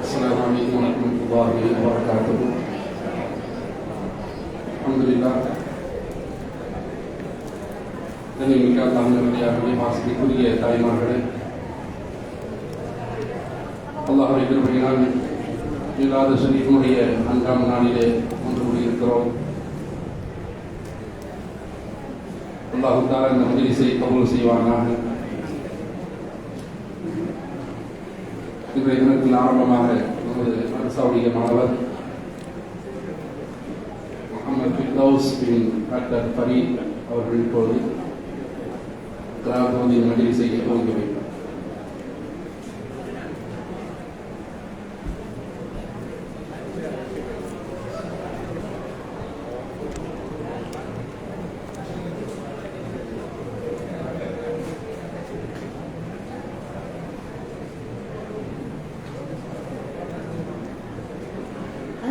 السلام عليكم ورحمة الله وبركاته. الحمد لله. கண்ணியமிக்க அல்லாஹ்வுடைய பாசத்திற்குரிய தாய்மார்களே, அல்லாஹ்வுடைய கிருபையினால் மீலாது ஷரீஃபினுடைய 4ஆம் நாளிலே ஒன்று கூடியிருக்கிறோம். அல்லாஹ் தஆலா இந்த மஜ்லிஸை கபூல் செய்வானாக. இன்றைய தினத்தில் ஆரம்பமாக நமது மதரசாவுடைய மாணவர் முஹம்மது ஃபிர்தௌஸ் பின் டாக்டர் ஃபரீத் அவர்கள் இப்பொழுது கிராம மஜ்லிஸை துவங்கி வைத்தார்.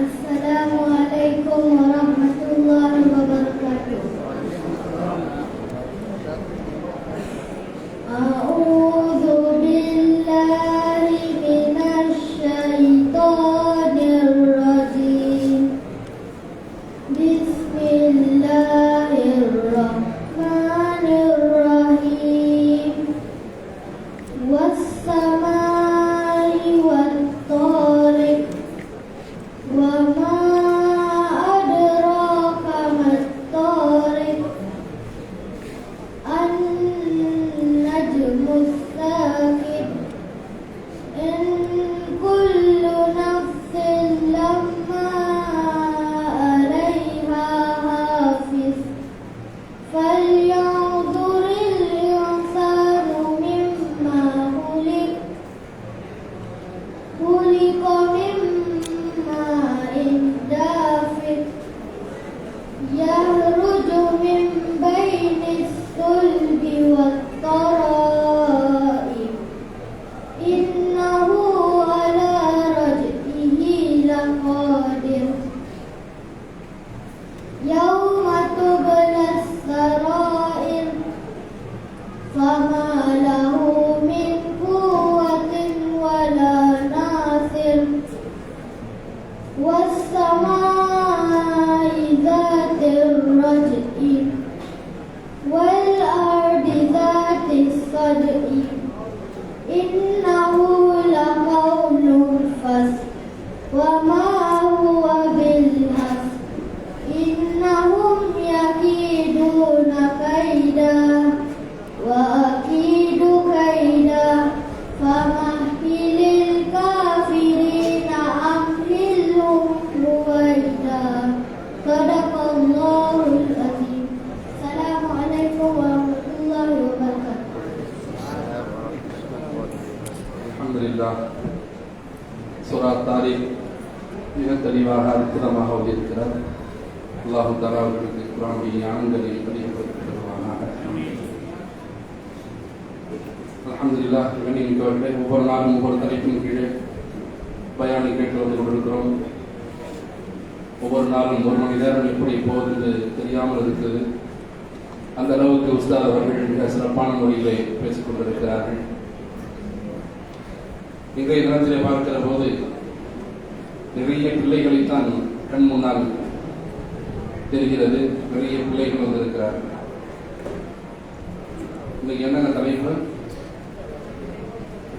Assalamu alaikum warahmatullahi wabarakatuh. A'udzu billahi minasy syaithanir rajim. Bismillahirrahmanirrahim. Was-samaa'i wat-thariq. وما أدراك ما الطارق النجم الثاقب إن كل نفس لما عليها حافظ فلينظر الإنسان مما خلق من دافق يخرج من بين الصلب والترائب إنه على رجعه لقادر يوم تبلى السرائر فما له من قوة ولا ناصر والسماء ذات الرجع والأرض ذات الصدع إنه لقول فصل وما هو بالهزل إنهم يكيدون كيدا وأكيد كيدا فمهل الكافرين أمهلهم رويدا صدق الله العظيم. السلام عليكم ورحمة الله وبركاته. அல்ஹம்துலில்லாஹ். சூரா தாரிக் மிக தெளிவாக அற்புதமாக இருக்கிறார். அல்லாஹ் தஆலா அவர்களுக்கு குர்ஆனுடைய ஞானங்களை வெளிப்படுத்துவானாக. அல்ஹம்துலில்லாஹ். கண்ணியமிக்கவர்களே, ஒவ்வொரு நாளும் ஒவ்வொரு தலைப்பின் கீழே பயானை கேட்டு வந்து கொண்டிருக்கிறோம். ஒவ்வொரு நாளும் ஒரு மணி நேரம் எப்படி போகுது தெரியாமல் இருக்குது. அந்த அளவுக்கு உஸ்தாத் அவர்கள் மிக சிறப்பான முறையிலே பேசிக் கொண்டிருக்கிறார்கள். இன்றைய தினத்திலே பார்க்கிற போது நிறைய பிள்ளைகளைத்தான் கண் முன்னால் தெரிகிறது. நிறைய பிள்ளைகள் வந்திருக்கிறார். இன்னைக்கு என்னென்ன தலைப்பு?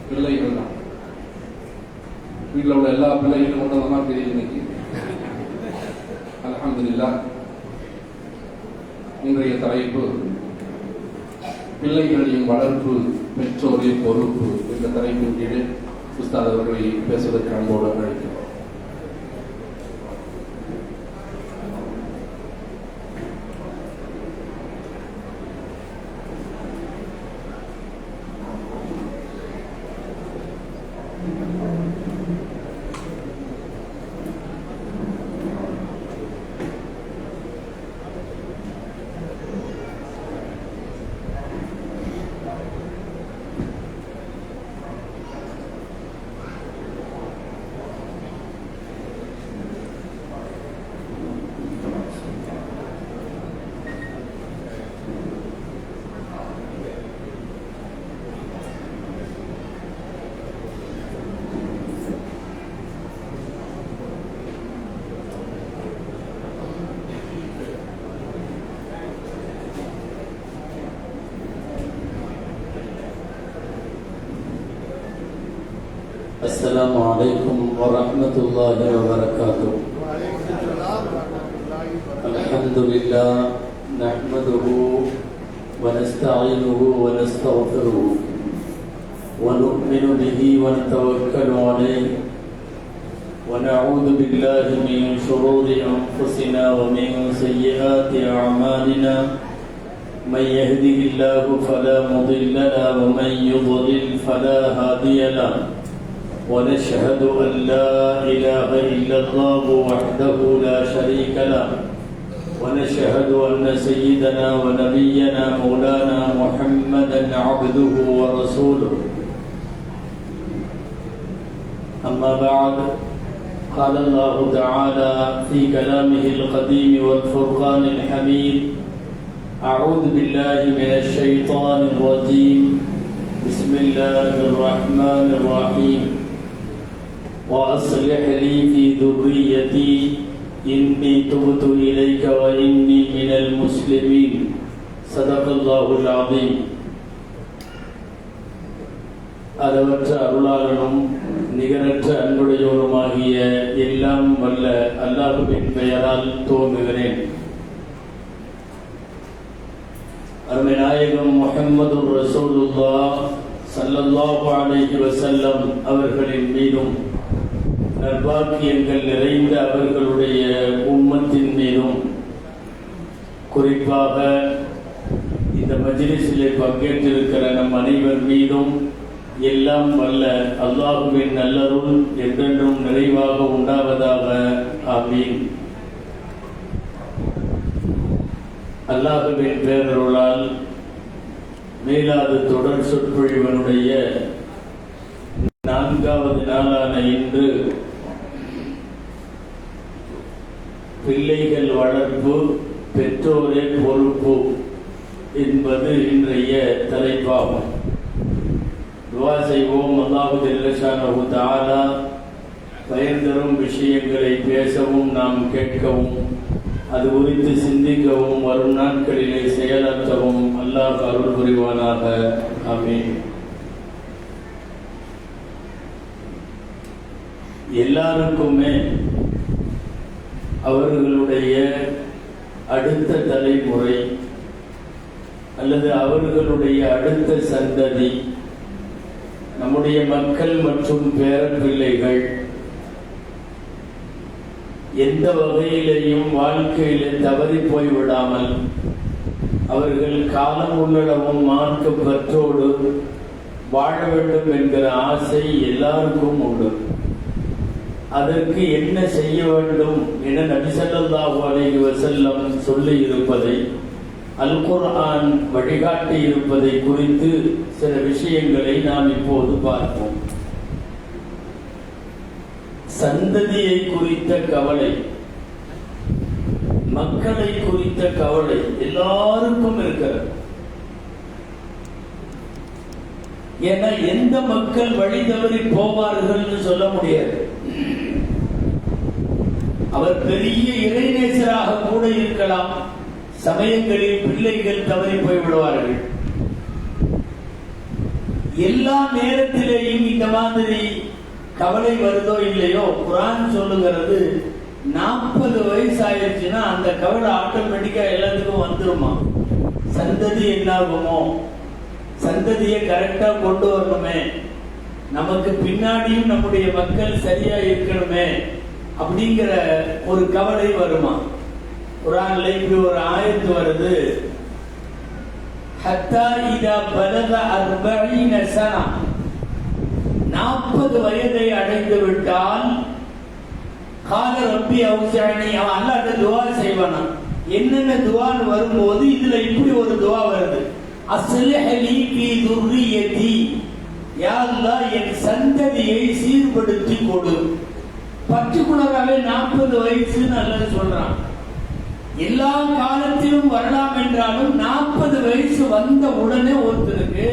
பிள்ளைகள் தான். வீட்டில் உள்ள எல்லா பிள்ளைகளும் கொண்டதமா தெரியுது இன்னைக்கு. அல்ஹம்துலில்லாஹ். இன்றைய தலைப்பு பிள்ளைகளின் வளர்ப்பு பெற்றோரின் பொறுப்பு என்ற தலைப்பின் கீழ் உஸ்தாத் அவர்களை பேசுவதற்கு அன்போடு அழைக்கிறோம். السلام عليكم ورحمة الله وبركاته. الحمد لله نحمده ونستعينه ونستغفره ونؤمن به ونتوكل عليه ونعوذ بالله من شرور أنفسنا ومن سيئات أعمالنا. من يهده الله فلا مضل له ومن يضلل فلا هادي له. ونشهد أن لا إله إلا الله وحده لا شريك له. ونشهد أن سيدنا ونبينا مولانا محمدا عبده ورسوله. أما بعد، قال الله تعالى في كلامه القديم والفرقان الحميد: أعوذ بالله من الشيطان الرجيم. بسم الله الرحمن الرحيم. وأصلح لي في ذريتي إني تبت إليك وإني من المسلمين. صدق الله العظيم. அளவற்ற அருளாளனும் நிகரற்ற அன்புடையோருமாகிய எல்லாம் வல்ல அல்லாஹ்வின் பெயரால் துவங்குகிறேன். அருமை நாயகம் முஹம்மது ரசூலுல்லாஹ் ஸல்லல்லாஹு அலைஹி வஸல்லம் அவர்களின் மீதும் நற்பாக்கியங்கள் நிறைந்த அவர்களுடைய உம்மத்தின் மீதும், குறிப்பாக இந்த மஜ்லிஸிலே பங்கேற்றிருக்கிற நம் அனைவர் மீதும் எல்லாம் வல்ல அல்லாஹ்வின் நல்லருள் என்றென்றும் நிறைவாக உண்டாவதாக. ஆமீன். அல்லாஹ்வின் பேரருளால் மீலாது தொடர் சொற்பொழிவனுடைய 4வது நாளான இன்று பிள்ளைகள் வளர்ப்பு பெற்றோரே பொறுப்பு என்பது இன்றைய தலைப்பாகும். துஆ செய்வோம். அல்லாஹு ஜல்ல ஷானஹு தஆலா பயன் தரும் விஷயங்களை பேசவும் நாம் கேட்கவும் அது குறித்து சிந்திக்கவும் வரும் நாட்களிலே செயலாற்றவும் அல்லாஹ் அருள் புரிவானாக. ஆமீன். எல்லாருக்குமே அவர்களுடைய அடுத்த தலைமுறை அல்லது அவர்களுடைய அடுத்த சந்ததி, நம்முடைய மக்கள் மற்றும் பேரப்பிள்ளைகள் எந்த வகையிலேயும் வாழ்க்கையிலே தவறி போய்விடாமல் அவர்கள் காலம் உள்ளளவும் மார்க்க பற்றோடு வாழ வேண்டும் என்கிற ஆசை எல்லாருக்கும் உண்டு. அதற்கு என்ன செய்ய வேண்டும் என நபி ஸல்லல்லாஹு அலைஹி வஸல்லம் சொல்லி இருப்பதை, அல் குர்ஆன் வழிகாட்டி இருப்பதை குறித்து சில விஷயங்களை நாம் இப்போது பார்ப்போம். சந்ததியை குறித்த கவலை, மக்களை குறித்த கவலை எல்லாருக்கும் இருக்கிறது. ஏன்னா எந்த மக்கள் வழி தவறி போவார்கள்னு சொல்ல முடியாது. அவர் பெரிய இறைநேசராக கூட இருக்கலாம், சமயங்களில் பிள்ளைகள் தவறி போய்விடுவார்கள். எல்லா நேரத்திலேயும் இந்த மாதிரி கவலை வருதோ இல்லையோ, குர்ஆன் சொல்லுகிறது 40 வயசு ஆயிடுச்சுன்னா அந்த கவலை ஆட்டோமேட்டிக்கா எல்லாத்துக்கும் வந்துருமா. சந்ததி என்னாகுமோ, சந்ததியை கரெக்டா கொண்டு வரணுமே, நமக்கு பின்னாடியும் நம்முடைய மக்கள் சரியா இருக்கணுமே அப்படிங்கிற ஒரு கவலை வருமா. குர்ஆன்ல இப்படி ஒரு ஆயத்து வருது, ஹத்தா இதா பலக 40 சனா, 40 வயதை அடைந்து விட்டால் கால ரப்பி அவுஸிஅனி, அவன் அல்லாஹ்ட்ட துஆ செய்வானா. என்னென்ன துஆன்னு வரும்போது இதுல இப்படி ஒரு துஆ வருது, அஸ்லிஹ் லீ ஃபீ துர்ரியதி, யா அல்லாஹ் என் சந்ததியை சீர்படுத்தி கொடு. பர்டிகுலராகவே 40 வயசுன்னு அல்லாஹ் சொல்றான். எல்லா காலத்திலும் வரலாம் என்றாலும் 40 வயசு வந்த உடனே ஒருத்தருக்கு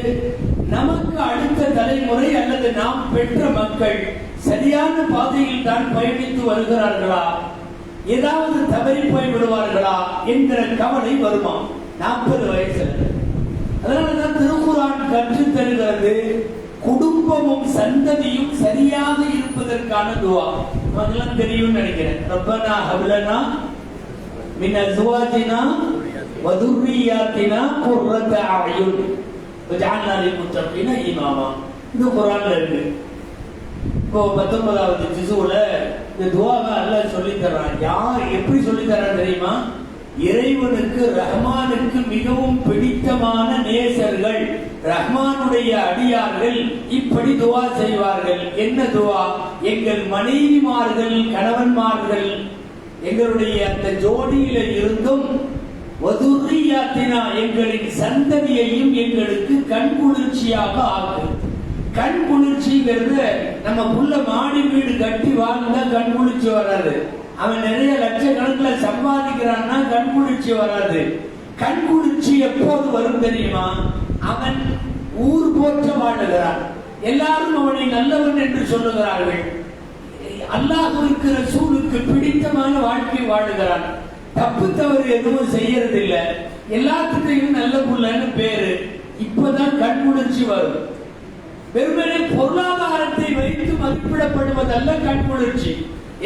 நமக்கு அடுத்த தலைமுறை அல்லது நாம் பெற்ற மக்கள் சரியான பாதையில் தான் பயணித்து வருகிறார்களா, ஏதாவது தவறி போய் விடுவார்களா என்கிற கவலை வருமா 40 வயசுல. அதனாலதான் திருக்குர்ஆன் கற்றுத் தருகிறது, குடும்பமும் சந்ததியும் சரியாக இருப்பதற்கான துஆ. அதெல்லாம் தெரியும் நினைக்கிறேன். ரப்பனா ஹப்லனா மின் அஸ்வாஜினா வ துர்ரியாத்தினா குர்ரத அயுன் வஜஅல்னா லில் முத்தகீன இமாமா. இது குர்ஆன்ல இருக்கு. இப்போ 19வது ஜுஸுல இந்த துஆவை அல்லாஹ் சொல்லி தர்றான். யார் எப்படி சொல்லி தர்றான் தெரியுமா? இறைவனுக்கு ரஹ்மானுக்கு மிகவும் பிடித்தமான நேசர்கள், ரஹ்மானுடைய அடியார்கள் இப்படி துஆ செய்வார்கள். என்ன துஆ? எங்கள் மனைவிமார்கள், கணவன்மார்கள், எங்களுடைய அந்த ஜோடியில இருந்தும் வதுர்ரியாத்தினா, எங்களின் சந்ததியையும் எங்களுக்கு கண்குளிர்ச்சியாக ஆக்கு. கண்குளிர்ச்சிங்கிறது நம்ம புள்ள மாடி வீடு கட்டி வாழ்ந்தா கண்குளிர்ச்சி வராது. அவன் நிறைய லட்சக்கணக்கில் சம்பாதிக்கிறான்னா கண்குளிர்ச்சி வராது. கண்குளிர்ச்சி எப்போது வரும் தெரியுமா? அவன் ஊர் போற்ற வாழுகிறான், எல்லாரும் அவனை நல்லவன் என்று சொல்லுகிறார்கள், அல்லாஹ்வுக்கு ரசூலுக்கு பிடித்தமான வாழ்க்கை வாழுகிறான், தப்பு தவறு எதுவும் செய்யறதில்லை, எல்லாத்துக்கும் நல்ல புள்ளன்னு பேரு. இப்பதான் கண்குளிர்ச்சி வரும். வெறுமனே பொருளாதாரத்தை வைத்து மதிப்பிடப்படுவதல்ல கண்குளிர்ச்சி.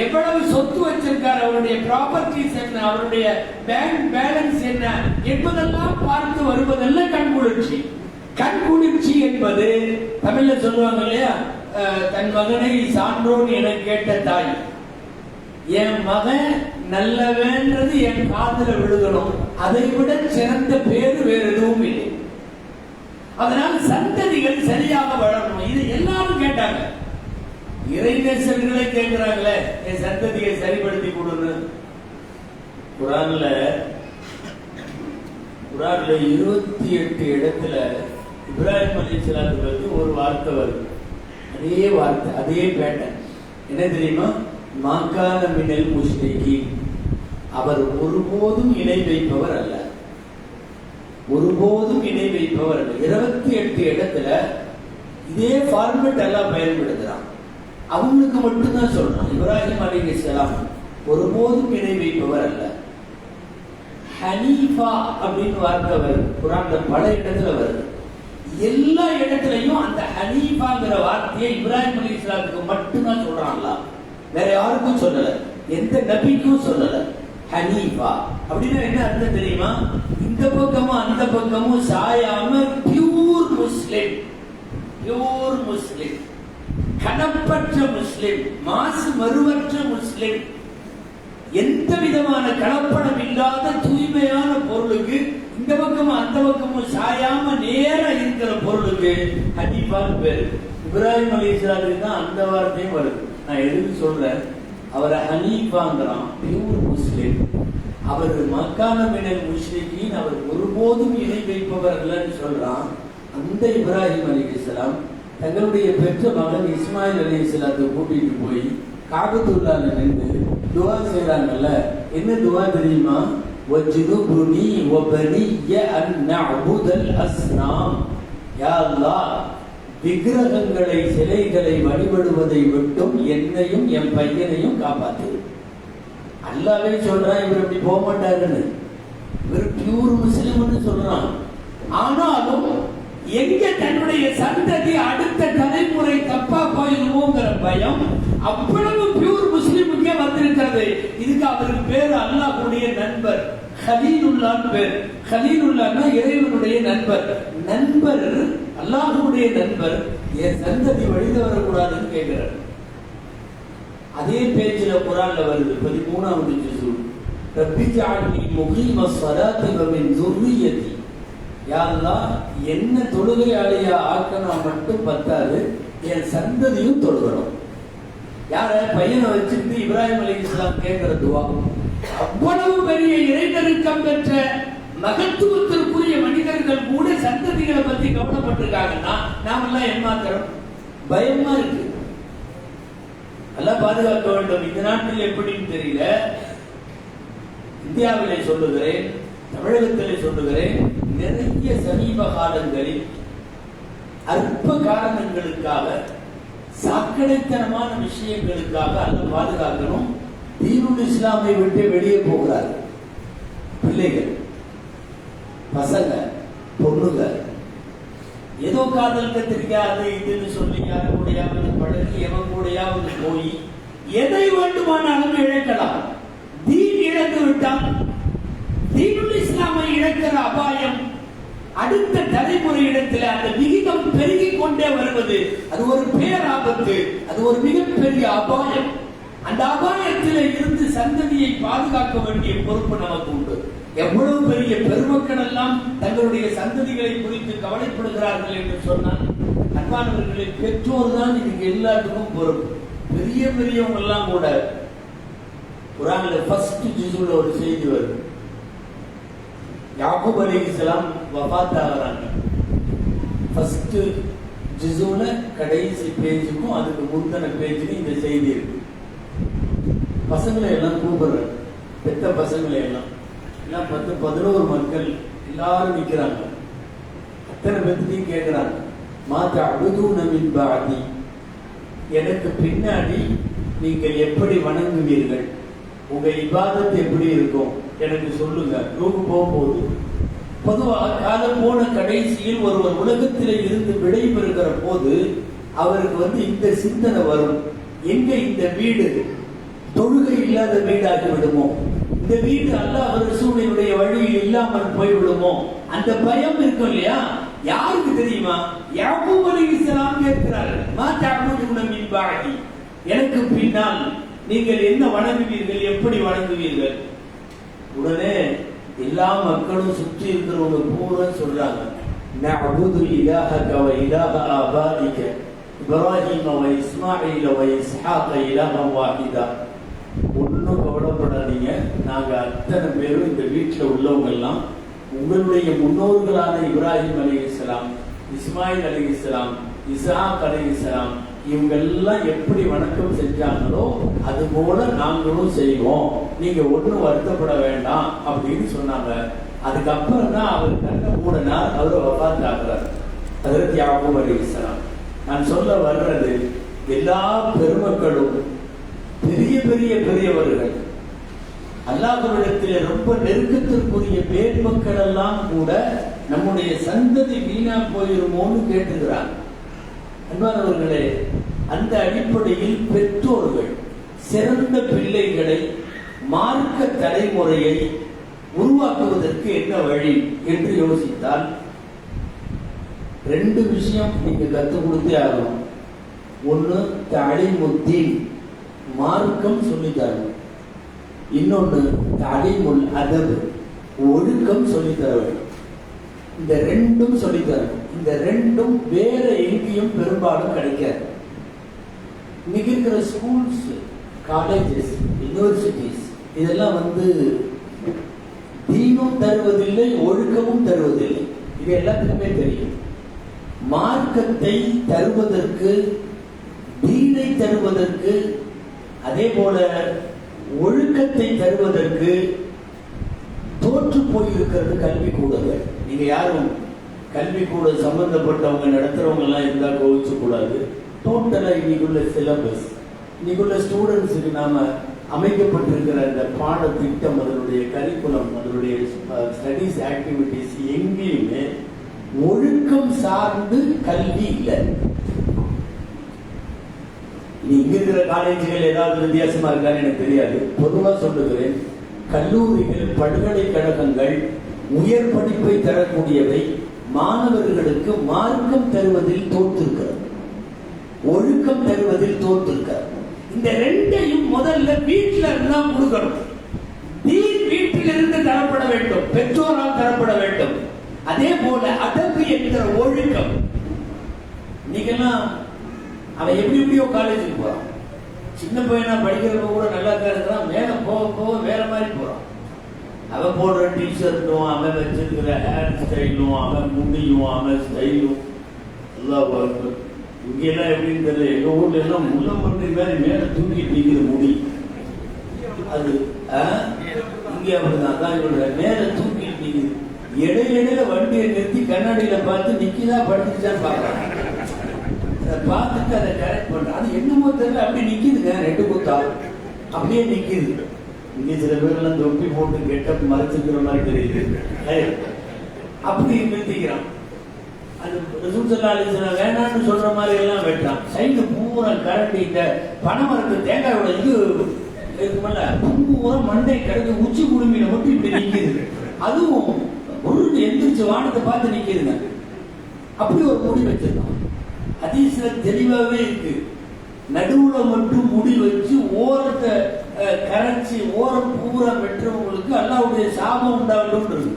எவ்வளவு சொத்து வச்சிருக்கார், அவருடைய ப்ராப்பர்ட்டிஸ் என்ன, அவருடைய பேங்க் பேலன்ஸ் என்ன என்பதெல்லாம் பார்த்து வருவதல்ல கண்குளிர்ச்சி. கண்குளிர்ச்சி என்பது தமிழ்ல சொல்லுவாங்க இல்லையா, தன் மகனை சான்றோன் என கேட்ட தாய். என் மகன் நல்லவன்றது என் காதுல விழுகணும், அதை விட சிறந்த பேரு வேறு எதுவும் இல்லை. அதனால் சந்ததிகள் சரியாக வளரணும். இது எல்லாரும் கேட்டாங்க, இறைநேசர்களே கேட்கிறாங்களே, என் சந்ததியை சரிப்படுத்தி கொடுன்னு. குர்ஆன்ல 28 இடத்துல இப்ராஹிம் அலைஹிஸ்ஸலாத்து பத்தி ஒரு வார்த்தை வருது. அதே வார்த்தை, அதே பேட்டர்ன். என்ன தெரியுமா? மாகான மினல் முஷ்ரிகீன், அவர் ஒருபோதும் இணை வைப்பவர் அல்ல, ஒருபோதும் இணை வைப்பவர் அல்ல. 28 இடத்துல இதே ஃபார்மேட் எல்லாம் பயன்படுத்துறான். அவங்களுக்கு மட்டும்தான் சொல்றான், இப்ராஹிம் அலைஹிஸ்ஸலாம் ஒருபோதும் இணை வைப்பவர் அல்ல. ஹனீஃபா அப்படின்னு வார்த்தை வருது குர்ஆன்ல, பல இடத்துல வருது. எல்லா இடத்துலயும் அந்த ஹனீஃபாங்கிற வார்த்தையை இப்ராஹிம் அலைஹிஸ்ஸலாத்துக்கு மட்டும்தான் சொல்றான்ல, வேற யாருக்கும் சொல்லல, எந்த நபிக்கும் சொல்லல. ஹனீஃபா அப்படின்னா என்ன அர்த்தம் தெரியுமா? இந்த பக்கமும் அந்த பக்கமும் சாயாம பியூர் முஸ்லிம், பியூர் முஸ்லிம், கலப்பற்ற முஸ்லிம், மாசு மறுவற்ற முஸ்லிம், எந்த விதமான கலப்படம் இல்லாத தூய்மையான பொருளுக்கு இந்த பக்கமும் அந்த பக்கமும் சாயாம நேரா இருக்கிற பொருளுக்கு ஹனீஃபான்னு பேரு. இப்ராஹிம் அலைஹிஸ்ஸலாத்துக்கு தான் அந்த வார்த்தையும் வருது. நான் எதுக்கு சொல்றேன், அவரை ஹனீஃபாங்கிறான், பியூர் முஸ்லிம். அவர் மக்கான மினல் முஷ்ரிகீன், அவர் ஒருபோதும் இணை வைப்பவர் அல்லன்னு சொல்றான். அந்த இப்ராஹிம் அலைஹிஸ்ஸலாம் தங்களுடைய பெற்ற மகன் இஸ்மாயில் அலைஹிஸ்ஸலாத்தை கூட்டிட்டு போய் காபத்துல்லாஹ்ல நின்று துஆ செய்றாங்கல்ல. என்ன துஆ தெரியுமா? வஜ்னுபுனி வபனிய அன் நஅபுதல் அஸ்னாம். யா அல்லாஹ், விக்கிரகங்களை சிலைகளை வழிபடுவதை விட்டும் என்னையும் என் பையனையும் காப்பாத்து. அல்லாவே சொல்றான் இவர் இப்படி போக மாட்டாருன்னு. இவர் பியூர் முஸ்லிம்னு சொல்றான். ஆனாலும் எங்க தன்னுடைய சந்ததி அடுத்த தலைமுறை தப்பா போயிருமோங்கிற பயம் அவ்வளவு பியூர் முஸ்லிமுக்கே வந்திருக்கிறது. இதுக்கு அவருக்கு பேர் அல்லாஹ்வுடைய நண்பர், கலீலுல்லாஹ் பேர். கலீலுல்லாஹ்னா இறைவனுடைய நண்பர். நண்பர், அல்லாஹ்வுடைய நண்பர் என் சந்ததி வழித வரக்கூடாதுன்னு கேட்கிறார். அதே பேஜ்ல குர்ஆன்ல வருது 13வது ஜுஸு, ரப்பி ஜஅல்னி முகீமஸ் ஸலாத்தி வ மின் ذُرِّيَّتِي. யா அல்லாஹ், என்ன தொழுகையாளியா ஆக்கனா மட்டும் பத்தாது, என் சந்ததியும் தொழுகணும். யார பையனை வச்சுட்டு இப்ராஹிம் அலைஹிஸ்ஸலாம் கேட்கிற துவா. அவ்வளவு பெரிய இறைநெருக்கம் பெற்ற மகத்துவத்திற்குரிய மனிதர்கள் கூட சந்ததிகளை பத்தி கவலைப்பட்டிருக்காங்கன்னா நாமெல்லாம் ஏமாத்துறோம். பயமா இருக்கு. எல்லாம் பாதுகாக்க வேண்டும். இந்த நாட்டில் எப்படின்னு தெரியல. இந்தியாவிலே சொல்லுகிறேன், தமிழகத்திலே சொல்லுகிறேன், நிறைய சமீப காலங்களில் அற்ப காரணங்களுக்காக, சாக்கடைத்தனமான விஷயங்களுக்காக அல்ல பாதுகாக்கணும், தீனுல் இஸ்லாமை விட்டு வெளியே போகிறார் பிள்ளைகள், பசங்க, பொண்ணுங்க. ஏதோ காதல் கத்திரிக்காது இதுன்னு சொல்லி யாரு கூடையாவது பழகி எவன் கூடையாவது போய் எதை வேண்டுமானாலும் இழக்கலாம். தீன் இழந்து விட்டால் தீனுல் இஸ்லாமை இழக்கிற அபாயம் அடுத்த தலைமுறையிடத்தில் அந்த விகிதம் பெருகிக் கொண்டே வருவது, அது ஒரு பேராபத்து, அது ஒரு மிகப்பெரிய அபாயம். அந்த அபாயத்தில் இருந்து சந்ததியை பாதுகாக்க வேண்டிய பொறுப்பு நமக்கு உண்டு. எவ்வளவு பெரிய பெருமக்கள் எல்லாம் தங்களுடைய சந்ததிகளை குறித்து கவலைப்படுகிறார்கள் என்று சொன்னால், அன்பானவர்களின் பெற்றோர் தான் இதுக்கு எல்லாத்துக்கும் பொறுப்பு. பெரிய பெரியவங்க எல்லாம் கூட குர்ஆன்ல ஃபர்ஸ்ட் ஜுஸுல ஒரு செய்தி வருது. யாக்கூப் அலைஹிஸ்ஸலாம் வஃபாத் ஆகிறாங்க. ஃபர்ஸ்ட் ஜுஸுல கடைசி பேஜுக்கும் அதுக்கு முந்தின பேஜுக்கும் இந்த செய்தி இருக்கு. பசங்களை எல்லாம் கூப்பிடுறாங்க, பெத்த பசங்களை எல்லாம் 10-11 மக்கள் எல்லாரும் நிக்கிறாங்க. அத்தனை பேர்த்தையும் கேட்கிறாங்க, மா தஅபுதூன மின் பஅதி, எனக்கு பின்னாடி நீங்கள் எப்படி வணங்குவீர்கள், உங்க இபாதத் எப்படி இருக்கும் எனக்கு சொல்லுங்க. ரூபு போகும்போது பொதுவாக காலம் போன கடைசியில் ஒருவர் உலகத்திலே இருந்து விடைபெறுகிற போது அவருக்கு இந்த சிந்தனை வரும், எங்க இந்த வீடு தொழுகை இல்லாத வீடாகி விடுமோ, இந்த வீடு அல்லாஹ் ரசூலுடைய வழியில் இல்லாமல் போய்விடுமோ, அந்த பயம் இருக்கும் இல்லையா? யாருக்கு தெரியுமா? யாக்கூப் அலைஹிஸ்ஸலாம் கேட்கிறார்கள், மா தஅபுதுன மின் பஅதி, எனக்கு பின்னால் நீங்கள் என்ன வணங்குவீர்கள், எப்படி வணங்குவீர்கள்? உடனே எல்லா மக்களும் சுற்றி இருக்கிறவங்க பூரா சொல்றாங்க, நஅபுது இலாஹக வ இலாஹ ஆபாஇக இப்ராஹீம வ இஸ்மாஈல வ இஸ்ஹாக இலாஹன் வாஹிதா. ஒன்னும் கவலைப்படாதீங்க, நாங்க அத்தனை பேரும் இந்த வீட்டில் உள்ளவங்க எல்லாம் உங்களுடைய முன்னோர்களான இப்ராஹிம் அலைஹிஸ்ஸலாம், இஸ்மாயில் அலைஹிஸ்ஸலாம், இஸ்ஹாக் அலைஹிஸ்ஸலாம் இவங்க எல்லாம் எப்படி வணக்கம் செஞ்சாங்களோ அது போல நாங்களும் செய்வோம், நீங்க ஒன்னும் வருத்தப்பட வேண்டாம் அப்படின்னு சொன்னாங்க. அதுக்கப்புறம் தான் அவர் கண்ண மூடனார், அவர் வஃபாத் ஆகிறார். ஹஜ்ரத் யாக்கூப் அலைஹிஸ்ஸலாம். நான் சொல்ல வர்றது, எல்லா பெருமக்களும் பெரிய பெரிய பெரியவர்கள், அல்லாஹ்விடத்தில் ரொம்ப நெருக்கத்திற்குரிய பேர்மக்கள் எல்லாம் கூட நம்முடைய சந்ததி வீணா போயிருமோன்னு கேட்டுக்கிறாங்க. அன்பானவர்களே, அந்த அடிப்படையில் பெற்றோர்கள் சிறந்த பிள்ளைகளை, மார்க்க தலைமுறையை உருவாக்குவதற்கு என்ன வழி என்று யோசித்தால் 2 விஷயம் நீங்க கற்றுக் கொடுத்தே ஆகணும். ஒன்று தஅலீமுத்தீன், மார்க்கம் சொல்லித்தரணும். இன்னொன்று தஅலீமுல் அதப், ஒழுக்கம் சொல்லித்தர வேண்டும். இந்த 2ம் சொல்லித்தரணும். இந்த 2ம் வேற எங்கேயும் பெரும்பாலும் கிடைக்காது. இன்னைக்கு இருக்கிற ஸ்கூல்ஸ், காலேஜஸ், யூனிவர்சிட்டிஸ் இதெல்லாம் தீனும் தருவதில்லை, ஒழுக்கமும் தருவதில்லை. இது எல்லாத்துக்குமே தெரியும். மார்க்கத்தை தருவதற்கு, தீனை தருவதற்கு, அதே போல ஒழுக்கத்தை தருவதற்கு தோற்று போயிருக்கிறது கல்வி கூடங்கள். நீங்க யாரும் கல்வி கூட சம்பந்தப்பட்டவங்க நடத்துறவங்க எல்லாம் இருந்தா கோவிச்சு கூடாது. டோட்டலா இன்னைக்குள்ள சிலபஸ், இன்னைக்குள்ள ஸ்டூடெண்ட்ஸுக்கு நாம அமைக்கப்பட்டிருக்கிற அந்த பாட திட்டம், அதனுடைய கரிக்குலம், அதனுடைய ஸ்டடீஸ் ஆக்டிவிட்டிஸ் எங்கேயுமே ஒழுக்கம் சார்ந்து கல்வி இல்லை. இங்க இருக்கிற காலேஜுகள் ஏதாவது வித்தியாசமா இருக்கான்னு எனக்கு தெரியாது. பொதுவா சொல்லுகிறேன், கல்லூரிகள், பல்கலைக்கழகங்கள் உயர் படிப்பை தரக்கூடியவை மாணவர்களுக்கு மார்க்கம் தருவதில் தோற்றிருக்கிறது, ஒழுக்கம் தருவதில் தோற்றிருக்கிறது. இந்த ரெண்டையும் முதல்ல வீட்டில இருந்தா கொடுக்கணும். வீட்டிலிருந்து தரப்பட வேண்டும், பெற்றோரால் தரப்பட வேண்டும். அதே போல அதற்கு என்கிற ஒழுக்கம். இன்னைக்கெல்லாம் அவன் எப்படி எப்படியோ காலேஜுக்கு போறான். சின்ன பையனா படிக்கிறப்ப கூட நல்லா இருக்கிறான், மேல போக போக வேற மாதிரி போறான். அவன் போடுற டிஷர்ட்டும், அவன் வச்சிருக்கிற ஹேர் ஸ்டைலும், அவன் முடியும், அவன் ஸ்டைலும் எல்லாம் இங்கெல்லாம் எப்படின்னு தெரியல. எங்க ஊர்ல எல்லாம் முள்ளம்பன்றி மாதிரி மேல தூக்கிட்டு நிக்கிற முடி, அது இங்க அப்படிதான் தான் இவங்க மேல தூக்கிட்டு நிக்குது. இடையில வண்டியை நிறுத்தி கண்ணாடியில பார்த்து நிக்கிதா படிச்சுட்டான்னு பாக்குறாங்க. அதை பார்த்துட்டு அதை கரெக்ட் பண்றான். அது என்னமோ தெரியல, அப்படி நிக்குதுங்க, ரெண்டு குத்தா அப்படியே நிக்குது. இங்க சில பேர்லாம் தொப்பி போட்டு கெட்டப் மறைச்சிருக்கிற மாதிரி தெரியுது, அப்படி நிறுத்திக்கிறான். அது வேணான்னு சொல்ற மாதிரி எல்லாம் வெட்டான். சைடு பூரா கரண்டி, இந்த பனைமரத்து தேங்காயோட இது இருக்குமல்ல, பூரா மண்டை கிடக்கு, உச்சி குடும்பியில மட்டும் இப்படி நிக்குது. அதுவும் ஒரு எந்திரிச்சு வானத்தை பார்த்து நிக்குதுங்க. அப்படி ஒரு முடி வச்சிருக்கான். ஹதீஸ்ல தெளிவாவே இருக்கு, நடுவுல மட்டும் முடி வச்சு ஓரத்தை கரைச்சி ஓரம் பூரா வெட்டுறவங்களுக்கு அல்லாஹ்வுடைய சாபம் உண்டாகட்டும் இருக்கு.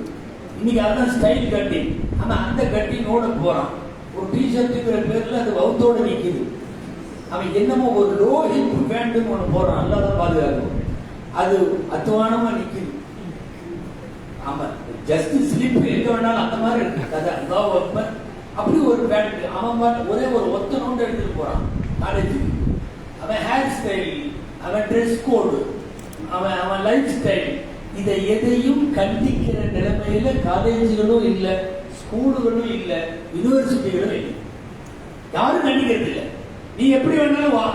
இன்னைக்கு அதான் ஸ்டைல் கட்டிங். ஆனா அந்த கட்டிங்கோட போறான். ஒரு டிஷர்ட்டுங்கிற பேர்ல அது வவுத்தோட நிக்குது. அவன் என்னமோ ஒரு லோ ஹிப் பேண்ட்னு ஒண்ணு போறான், அல்லாஹ் பாதுகாக்கும். அது அத்துவானமா நிக்குது. ஆமா, ஜஸ்ட் ஸ்லிப் எங்க வேணாலும் அந்த மாதிரி இருக்கு. அல்லாஹ் அக்பர். அப்படி ஒரு பேண்ட் அவன் ஒரே ஒரு ஒத்த நோண்டு எடுத்துட்டு போறான் காலேஜுக்கு. அவன் ஹேர் ஸ்டைல், அவன் ட்ரெஸ் கோடு, அவன் லைஃப் ஸ்டைல், இதை எதையும் கண்டிக்கிற நிலைமையில காலேஜுகளும் இல்லை, ஸ்கூலுகளும் இல்லை, யூனிவர்சிட்டிகளும் இல்லை. யாரும் கண்டிக்கிறது இல்லை. நீ எப்படி வேணாலும் வா,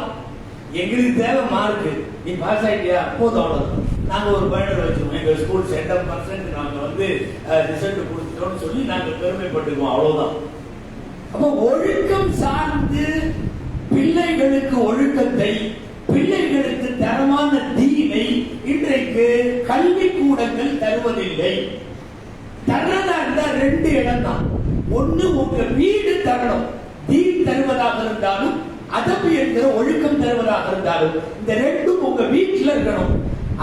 எங்களுக்கு தேவை மார்க்கு, நீ பாஸ் ஆகிட்டியா போதும், அவ்வளவு. நாங்க ஒரு பேனர் வச்சிருவோம், எங்க ஸ்கூல் 70% நாங்க ரிசல்ட் கொடுத்துட்டோம்னு சொல்லி நாங்க பெருமைப்பட்டுக்குவோம், அவ்வளவுதான். அப்ப ஒழுக்கம் சார்ந்து பிள்ளைகளுக்கு ஒழுக்கத்தை, பிள்ளைகளுக்கு தரமான தீனை இன்றைக்கு கல்வி கூடங்கள் தருவதில்லை. தர்றதா இருந்தா ரெண்டு இடம் தான். ஒண்ணு உங்க வீடு தரணும், தீன் தருவதாக இருந்தாலும், அதப்பு என்கிற ஒழுக்கம் தருவதாக இருந்தாலும், இந்த ரெண்டும் உங்க வீட்டில் இருக்கணும்.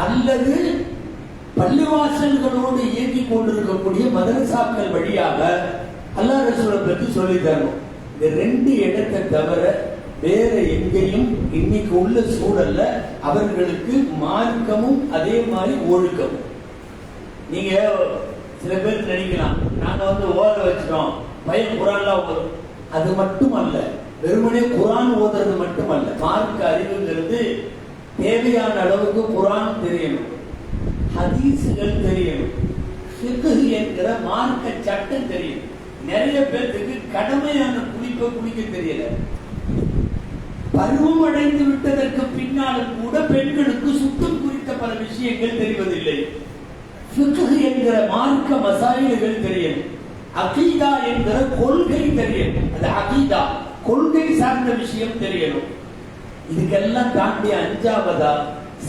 அல்லது பள்ளிவாசல்களோடு இயங்கிக் கொண்டிருக்கக்கூடிய மதரசாக்கள் வழியாக அல்லாஹ் ரசூலை பற்றி சொல்லி தரணும். இந்த ரெண்டு இடத்தை தவிர வேற எங்கேயும் இன்னைக்கு உள்ள சூழல்ல அவர்களுக்கு மார்க்கமும் அதே மாதிரி ஒழுக்கமும். நீங்க சில பேர் நினைக்கலாம், நாங்க ஓத வச்சிட்டோம், பையன் குரான்லாம் ஓதும். அது மட்டும் அல்ல, வெறுமனே குரான் ஓதுறது மட்டுமல்ல. மார்க்க அறிவுங்கிறது தேவையான அளவுக்கு குரான் தெரியணும், ஹதீசுகள் தெரியணும், ஃபிக்ஹ் என்கிற மார்க்க சட்டம் தெரியும். நிறைய பேருக்கு கடமையான குளிக்க தெரியல. பருவம் அடைந்து விட்டதற்கு பின்னாலும் கூட பெண்களுக்கு சுத்தம் குறித்த பல விஷயங்கள் தெரிவதில்லை. ஃபிக்ஹ் என்கிற மார்க்க மசாயில்கள் தெரியும், அகீதா என்கிற கொள்கை தெரியும். அது அகீதா, கொள்கை சார்ந்த விஷயம் தெரியணும். இதுக்கெல்லாம் தாண்டி அஞ்சாவதா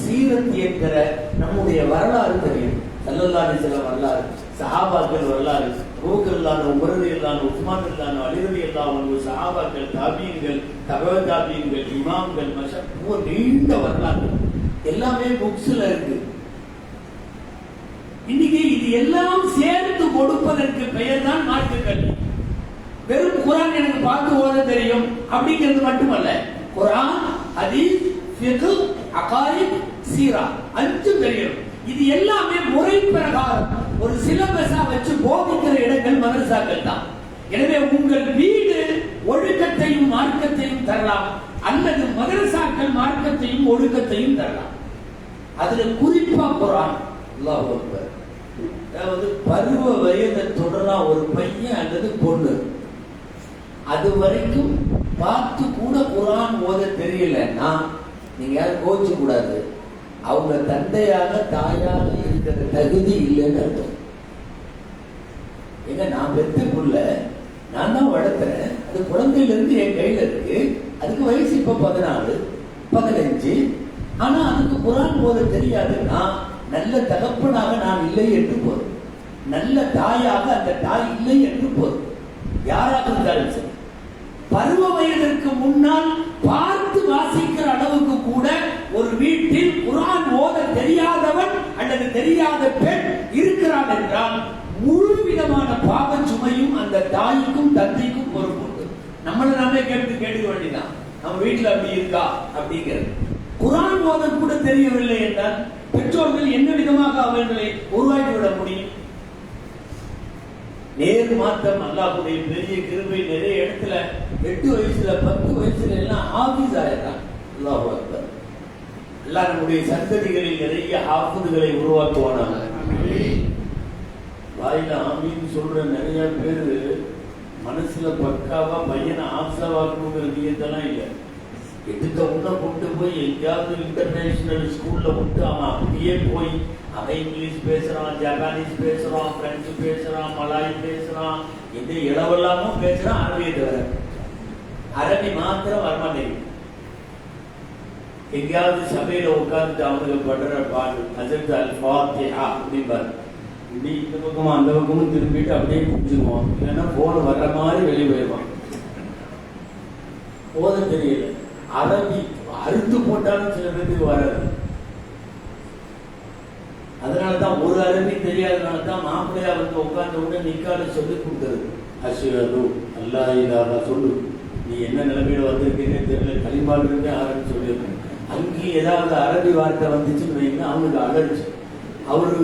சீரத் என்கிற நம்முடைய வரலாறு தெரியும். ஸல்லல்லாஹு அலைஹி வஸல்லம் வரலாறு, சஹாபாக்கள் வரலாறு, ரூஹல்லாஹு, உமர் ரலியல்லாஹு, உஸ்மான் ரலியல்லாஹு, அலி ரலியல்லாஹு அன்ஹு, சஹாபாக்கள், தாபீன்கள், தபஅ தாபீன்கள், இமாம்கள், மஷஹூர், நீண்ட வரலாறு எல்லாமே புக்ஸ்ல இருக்கு. இன்னைக்கு இது எல்லாம் சேர்த்து கொடுப்பதற்கு பெயர் தான் மார்க்க கல்வி. வெறும் குர்ஆன் எனக்கு பார்த்து ஓத தெரியும் அப்படிங்கிறது மட்டுமல்ல, குர்ஆன், ஹதீஸ், ஃபிக்ஹ், அகாயித், சீரா அஞ்சு தெரியும். இது எல்லாமே முறை பிரகாரம் ஒரு சிலபஸா வச்சு போதிக்கிற இடங்கள் மதரசாக்கள் தான். எனவே உங்கள் வீடு ஒழுக்கத்தையும் மார்க்கத்தையும் தரலாம், அல்லது மதரசாக்கள் மார்க்கத்தையும் ஒழுக்கத்தையும் தரலாம். அதுல குறிப்பா குர்ஆன். அல்லாஹ் அக்பர். அதாவது பருவ வயதை தொடரலாம் ஒரு பையன் அல்லது பொண்ணு, அது வரைக்கும் பார்த்து கூட குர்ஆன் ஓத தெரியலன்னா நீங்க யாரும் கோச்சு கூடாது. அவங்க தந்தையாக தாயாக இருக்கிற தகுதி இல்லைன்னு அர்த்தம். ஏங்க நான் பெத்த புள்ள, நான் தான் வளர்த்துறேன், அது குழந்தையில இருந்து என் கையில இருக்கு. அதுக்கு வயசு இப்ப 14, 15. ஆனா அதுக்கு குர்ஆன் ஓத தெரியாதுன்னா நல்ல தகப்பனாக நான் இல்லை என்று போதும், நல்ல தாயாக அந்த தாய் இல்லை என்று போதும். யாராக இருந்தாலும் சரி, பருவ வயதிற்கு முன்னால் பார்த்து வாசிக்கிற அளவுக்கு கூட ஒரு வீட்டில் குர்ஆன் ஓத தெரியாதவன் அல்லது தெரியாத பெண் இருக்கிறான் என்றால் முழு விதமான பாவ சுமையும் அந்த தாய்க்கும் தந்தைக்கும் பொறுப்பு. நம்மளை நாமே கேட்டுக்க வேண்டியதான், நம்ம வீட்டுல அப்படி இருக்கா அப்படிங்கிறது. குர்ஆன் ஓத கூட தெரியவில்லை என்றால் பெற்றோர்கள் என்ன விதமாக அவர்களை உருவாக்கிவிட முடியும்? நேர் மாற்றம் அல்லாஹ்வுடைய பெரிய கிருபை. நிறைய இடத்துல 8 வயசுல 10 வயசுல எல்லாம் ஹாஃபிஸ் ஆயிடுறாங்க. அல்லாஹ் அக்பர். அல்லாஹ் நம்முடைய சந்ததிகளில் நிறைய ஹாஃபிதுகளை உருவாக்குவானாங்க. வாயில ஆமீன் சொல்ற நிறைய பேரு மனசுல பக்காவா பையனை ஆப்சாவாக்கணுங்கிற நியத்தெல்லாம் இல்லை. எதுக்க உள்ள கொண்டு போய் எங்கேயாவது இன்டர்நேஷனல் ஸ்கூல்ல விட்டு அவன் அப்படியே போய் அவன் இங்கிலீஷ் பேசுறான், ஜப்பானீஸ் பேசுறான், பிரெஞ்சு பேசுறான், மலாய் பேசுறான், எந்த இளவெல்லாமும் பேசுறான். அரபியை தவிர அரபி மாத்திரம் வரமாட்டேங்குது. எங்கேயாவது சபையில உட்கார்ந்து அவனுக்கு படுற பாடு ஹஸரத் அல் ஃபாத்திஹா அப்படிம்பாரு. இப்படி இந்த பக்கமும் அந்த பக்கமும் திரும்பிட்டு அப்படியே குடிச்சிருவான். இல்லைன்னா போன் வர்ற மாதிரி வெளியே போயிடுவான். போத தெரியல. அரபி அறுத்து போட்டாலும் சில பேருக்கு வராது. அதனாலதான் ஒரு அரபி தெரியாதனாலதான் மாப்பிள்ளையா வந்து உட்கார்ந்த உடனே நிக்கால சொல்லி கொடுக்கறது. அஷ்ஹது அல்லா இலாஹா சொல்லு, நீ என்ன நிலைமையில வந்திருக்கீங்கன்னு தெரியல, களிமால் இருந்து ஆரம்பி சொல்லியிருக்கேன். அங்கேயும் ஏதாவது அரபி வார்த்தை வந்துச்சுன்னு வைங்க, அவனுக்கு அலர்ஜி. அவரு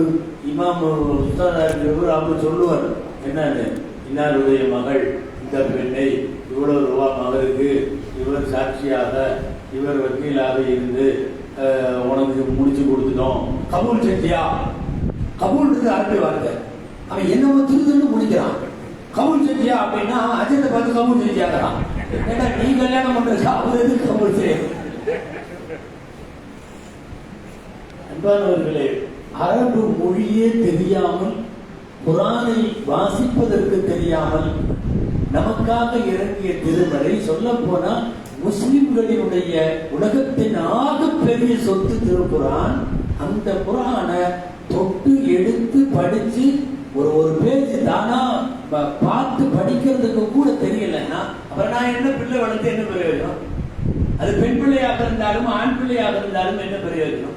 இமாம் உஸ்தாதா இருக்கிறவர் அவர் சொல்லுவார், என்னன்னு, இன்னாருடைய மகள் இந்த பெண்ணை இவ்வளவு ரூபா மகளுக்கு இவர் சாட்சியாக இவர் வக்கீலாக இருந்து உனக்கு முடிச்சு கொடுத்துட்டோம், கபூல் செஞ்சியா? கபூல் இருக்கு அரபி வார்த்தை. அவன் என்னவோ திருத்தன்னு முடிக்கிறான். கபூல் செஞ்சியா அப்படின்னா அவன் அஜத்தை பார்த்து கபூல் செஞ்சியாங்கிறான். ஏன்னா நீ கல்யாணம் பண்றதுக்கு அவர் எதுக்கு கபூல் செய்ய? அன்பானவர்களே, அரபு மொழியே தெரியாமல், குர்ஆனை வாசிப்பதற்கு தெரியாமல் நமக்காக இறங்கிய திருமறை, சொல்ல போனா முஸ்லிம்களினுடைய உலகத்தின் ஆக பெரிய சொத்து திருக்குர்ஆன். அந்த குர்ஆனை தொட்டு எடுத்து படிச்சு ஒரு பேஜ் தானா பார்த்து படிக்கிறதுக்கு கூட தெரியலன்னா அப்புறம் நான் என்ன பிள்ளை வளர்த்து என்ன பிரயோஜனம்? அது பெண் பிள்ளையாக இருந்தாலும் ஆண் பிள்ளையாக இருந்தாலும் என்ன பிரயோஜனம்?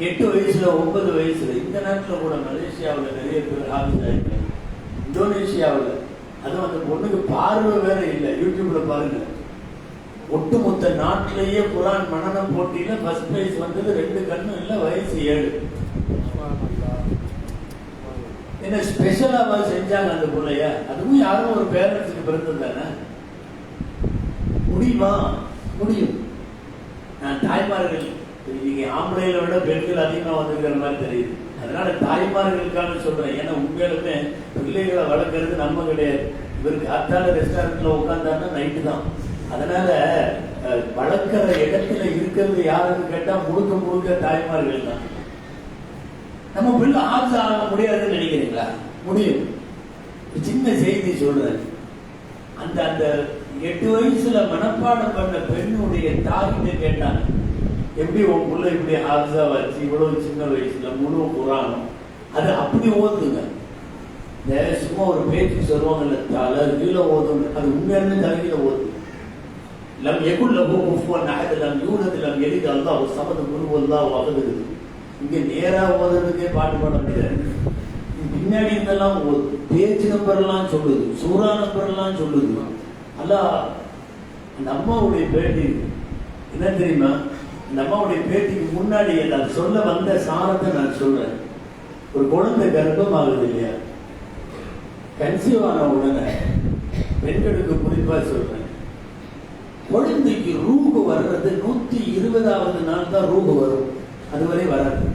8 வயசுல 9 வயசுல இந்த நாட்டில் கூட மலேசியாவில் நிறைய பேர் ஹாஃபிஸ் ஆகிட்டாங்க. இந்தோனேஷியாவில் அதுவும் அந்த பொண்ணுக்கு பார்வை வேற இல்லை. யூடியூப்ல பாருங்க, ஒட்டுமொத்த நாட்டிலேயே குர்ஆன் மனனம் போட்டியில ஃபர்ஸ்ட் பிரைஸ் வந்தது. 2 கண்ணும் இல்லை, வயசு 7. என்ன ஸ்பெஷலா செஞ்சாங்க அந்த பிள்ளைய? அதுவும் யாரும் ஒரு பேரண்ட்ஸுக்கு பிறந்தது தானே. முடியுமா? முடியும். நான் தாய்மார்கள், இன்னைக்கு ஆம்பளைகளை விட பெண்கள் அதிகமா வந்திருக்கிற மாதிரி தெரியுது. அதனால தாய்மார்களுக்கான சொல்றேன். ஏன்னா உண்மையிலுமே பிள்ளைகளை வளர்க்கறது நம்ம கிடையாது. இவருக்கு அத்தால ரெஸ்டாரண்ட்ல உட்கார்ந்தாருன்னா நைட்டு தான். அதனால வளர்க்கிற இடத்துல இருக்கிறது யாருன்னு கேட்டா முழுக்க முழுக்க தாய்மார்கள் தான். நம்ம பிள்ளை ஆசை ஆக முடியாதுன்னு நினைக்கிறீங்களா? முடியும். சின்ன செய்தி சொல்றேன். அந்த 8 வயசுல மனப்பாடம் பண்ண பெண்ணுடைய தாயிட்ட கேட்டாங்க, எப்படி உன் பிள்ளை இப்படி ஆசா வச்சு இவ்வளவு சின்ன வயசுல முழு குர்ஆனும் அது அப்படி ஓதுங்க. சும்மா ஒரு பேச்சு சொல்லுவாங்கல்ல, தலைகீழ ஓதும், அது உண்மையாலுமே தலைகீழ ஓது. லம் யகுல் லஹு குஃபுவன் அஹத் லம் யூலத் லம் யலித் அல்லாஹு ஸமத் குல் வல்லாஹு அஹத். இங்க நேரா ஓதுறதுக்கே பாட்டு பாட முடியாது. பின்னாடி இருந்தெல்லாம் பேஜ் நம்பர் எல்லாம் சொல்லுது, சூரா நம்பர் எல்லாம் சொல்லுது. அல்லாஹ் அந்த அம்மாவுடைய பேட்டி என்ன தெரியுமா? இந்த அம்மாவுடைய பேட்டிக்கு முன்னாடி நான் சொல்ல வந்த சாரத்தை நான் சொல்றேன். ஒரு குழந்தை கர்ப்பமாகுது இல்லையா, கன்சீவ் ஆன உடனே பெண்களுக்கு குறிப்பா சொல்றேன், குழந்தைக்கு ரூஹு வர்றது 120வது நாள் தான் ரூஹு வரும். அதுவரை வராது.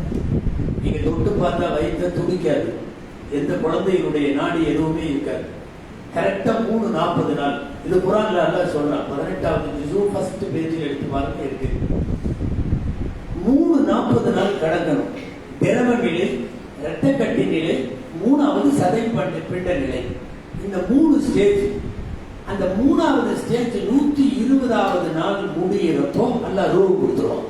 நீங்க தொட்டு பார்த்தா வயிற்ற துடிக்காது, எந்த குழந்தையினுடைய நாடி எதுவுமே இருக்காது. கரெக்டா 3:40 நாள். இது குர்ஆன்ல அல்லாஹ் சொல்றான். 18வது ஜுஸு ஃபர்ஸ்ட் பேஜில் எடுத்து பாருங்க இருக்கு. 3:40 நாள் கடக்கணும். திரவ நிலை, இரத்தக்கட்டி நிலை, 3வது சதை பிண்ட நிலை. இந்த 3 ஸ்டேஜ். அந்த 3வது ஸ்டேஜ் 120வது நாள் முடியிறப்போ அல்லாஹ் ரூஹ் கொடுத்துருவான்.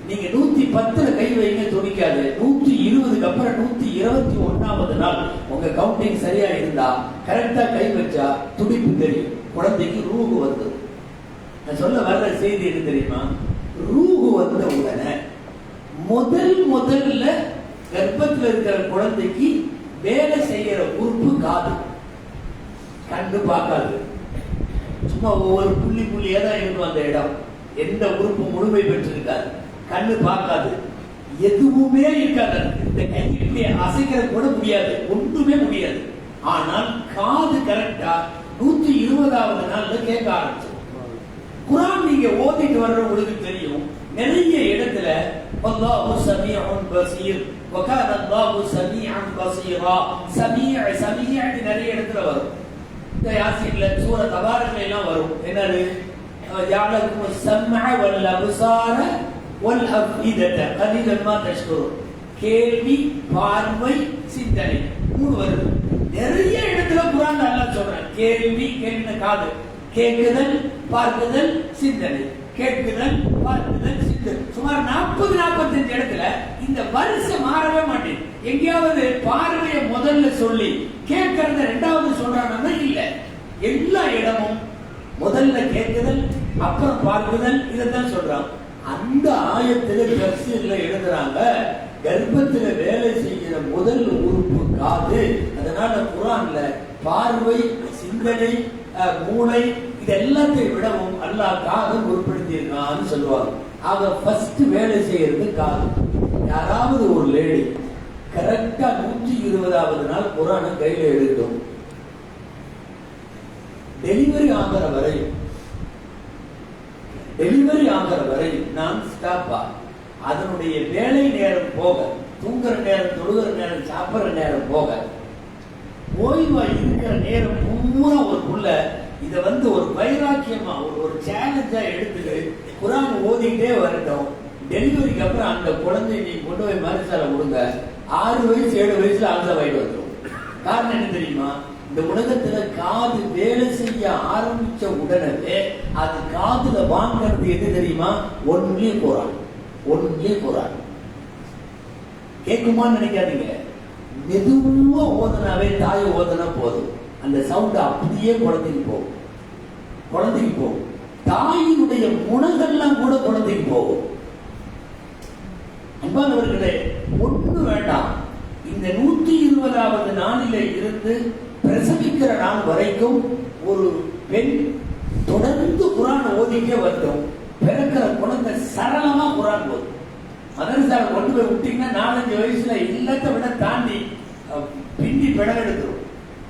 நீங்க 110ல கை வைங்க, துடிக்காது. 120க்கு அப்புறம் 121வது நாள் உங்க கவுண்டிங் சரியா இருந்தா கரெக்டா கை வச்சா துடிப்பு தெரியும், குழந்தைக்கு ரூஹ் வந்து. நான் சொல்ல வர்ற செய்தி என்ன தெரியுமா? ரூஹ் வந்த உடனே முதல்ல கர்ப்பத்தில் இருக்கிற குழந்தைக்கு வேலை செய்யற உறுப்பு காது. கண்டு பார்க்காது, சும்மா ஒவ்வொரு புள்ளியா தான் இருக்கும் அந்த இடம். எந்த உறுப்பு முழுமை பெற்றிருக்காது. கண்ணு பார்க்காது, எதுவுமே இருக்காது. இந்த கையை அசைக்கிற கூட முடியாது, ஒன்றுமே முடியாது. ஆனால் காது கரெக்டா 120வது நாள்ல கேட்க ஆரம்பிச்சு. குர்ஆன் நீங்க ஓதிட்டு வர்றவங்களுக்கு தெரியும், நிறைய இடத்துல அல்லாஹு ஸமீஉன் பஸீர் வகான அல்லாஹு ஸமீஅன் பஸீரா. சமீஅ நிறைய இடத்துல வரும். இந்த யாசீன்ல சூரா தபாரக்ல எல்லாம் வரும். என்னது? ஜஅலகுமுஸ் ஸம்அ வல் அப்சார வல் அஃஇதத கலீலன் மா தஷ்குரூன். கேள்வி, பார்வை, சிந்தனை 3 வருது. நிறைய இடத்துல குர்ஆன்ல அல்லாஹ் சொல்றான். கேள்வின காது, கேட்குதல், பார்க்குதல், சிந்தனை. கேட்குதல், பார்க்குதல், சிந்தனை. சுமார் 40-45 இடத்துல இந்த வரிசை மாறவே மாட்டேங்குது. எங்கேயாவது பார்வையை முதல்ல சொல்லி கேட்கறத 2வது சொல்றாங்கன்னா இல்ல. எல்லா இடமும் முதல்ல கேட்குதல், அப்புறம் பார்க்குதல், இதைத்தான் சொல்றாங்க. அந்த ஆயத்துல தஃசீர்ல எழுதுறாங்க, கர்ப்பத்துல வேலை செய்கிற முதல் உறுப்பு காது. அதனால குர்ஆன்ல பார்வை, சிந்தனை, மூளை இது எல்லாத்தையும் விடவும் அல்லாஹ் காது உட்படுத்தி இருக்கான்னு சொல்லுவாங்க. ஆக ஃபர்ஸ்ட் வேலை செய்யறது காது. யாராவது ஒரு லேடி கரெக்டா 120வது நாள் குர்ஆனை கையில எடுக்கும், டெலிவரி ஆகிற வரை நான் ஸ்டாப்பா அதனுடைய வேலை நேரம் போக, தூங்குற நேரம், தொழுகிற நேரம், சாப்பிடுற நேரம் போக, ஓய்வா இருக்கிற நேரம் பூரா ஒரு புள்ள இத ஒரு வைராக்கியமா ஒரு சேலஞ்சா எடுத்துட்டு குர்ஆன் ஓதிட்டே வரட்டும். டெலிவரிக்கு அப்புறம் அந்த குழந்தை நீ கொண்டு போய் மருத்துவ கொடுங்க, 6 வயசு 7 வயசுல அந்த வயது வந்துடும். காரணம் என்ன தெரியுமா? இந்த உலகத்துல காது வேலை செய்ய ஆரம்பிச்ச உடனே அது காதுல வாங்கிறது எது தெரியுமா? ஒன்லி குர்ஆன். கேட்குமான்னு நினைக்காதீங்க. மெதுவா ஓதனாவே, தாய் ஓதனா போதும், அந்த சவுண்ட் அப்படியே குழந்தைக்கு போகும். தாயினுடைய முனங்கள்லாம் கூட குழந்தைக்கு போகும். அன்பானவர்களே, ஒண்ணு வேண்டாம். இந்த 120வது நாளில இருந்து பிரசவிக்கிற நாள் வரைக்கும் ஒரு பெண் தொடர்ந்து குர்ஆன் ஓதிட்டே வரட்டும். பிறக்கிற குழந்தை சரளமா குர்ஆன் ஓதும். மதரசாவை கொண்டு போய் விட்டீங்கன்னா 4-5 வயசுல இல்லத்தை விட தாண்டி பின்னி பிடவெடுத்துரும்.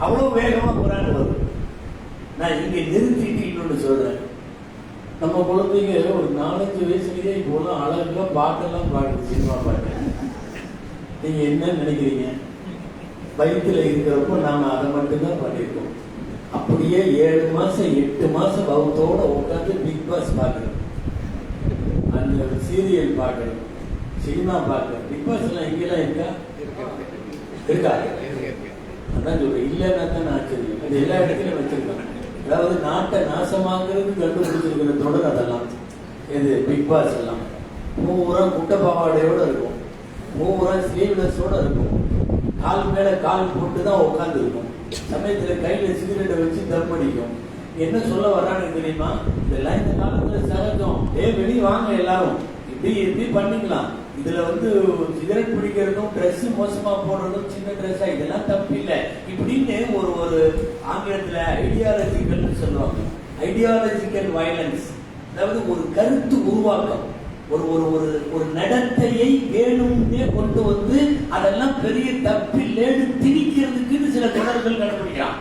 அவ்வளவு வேகமா குர்ஆன் வரும். நான் இங்க நிறுத்திட்டு இன்னொன்னு சொல்றேன். நம்ம குழந்தைங்க ஒரு 4-5 வயசுலயே இப்போலாம் அழகா பாட்டெல்லாம் பாடுது, சினிமா பாட்டு. நீங்க என்ன நினைக்கிறீங்க? வயிற்றுல இருக்கிறப்போ நாம அதை மட்டும்தான் பண்ணியிருக்கோம். அப்படியே 7 மாசம் 8 மாசம் பௌத்தோட உட்காந்து பிக் பாஸ் பார்க்கணும், அந்த சீரியல் பார்க்கணும், சினிமா பார்க்கணும். பிக் பாஸ் எல்லாம் இங்கெல்லாம் இருக்கா? அதான் சொல்றேன், இல்லைன்னா தான் ஆச்சரியம். அது எல்லா இடத்துலயும் வச்சிருக்காங்க. அதாவது நாட்டை நாசமாங்கிறது கண்டுபிடிச்சிருக்கிற தொடர் அதெல்லாம். இது பிக் பாஸ் எல்லாம் பூரா குட்டை பாவாடையோட இருக்கும், பூரா ஸ்லீவ்லெஸோட இருக்கும், கால் மேல கால் போட்டு தான் உட்காந்து இருக்கும். சமயத்துல கையில சிகரெட்டை வச்சு தம் அடிக்கும். என்ன சொல்ல வர்றான்னு தெரியுமா? இதெல்லாம் இந்த காலத்துல சகஜம். வெளியே வாங்க எல்லாரும், இப்படி பண்ணிக்கலாம். இதுல சிகரெட் பிடிக்கிறதும், ட்ரெஸ் மோசமா போடுறதும், சின்ன ட்ரெஸ்ஸா, இதெல்லாம் தப்பு இல்லை இப்படின்னு ஒரு ஆங்கிலத்துல ஐடியாலஜிக்கல் சொல்லுவாங்க. ஐடியாலஜிக்கல் வயலன்ஸ், அதாவது ஒரு கருத்து உருவாக்கம், ஒரு நடத்தையை வேணும்னே கொண்டு அதெல்லாம் பெரிய தப்பில்லைன்னு திணிக்கிறதுக்குன்னு சில தொடர்கள் கண்டுபிடிக்கிறான்.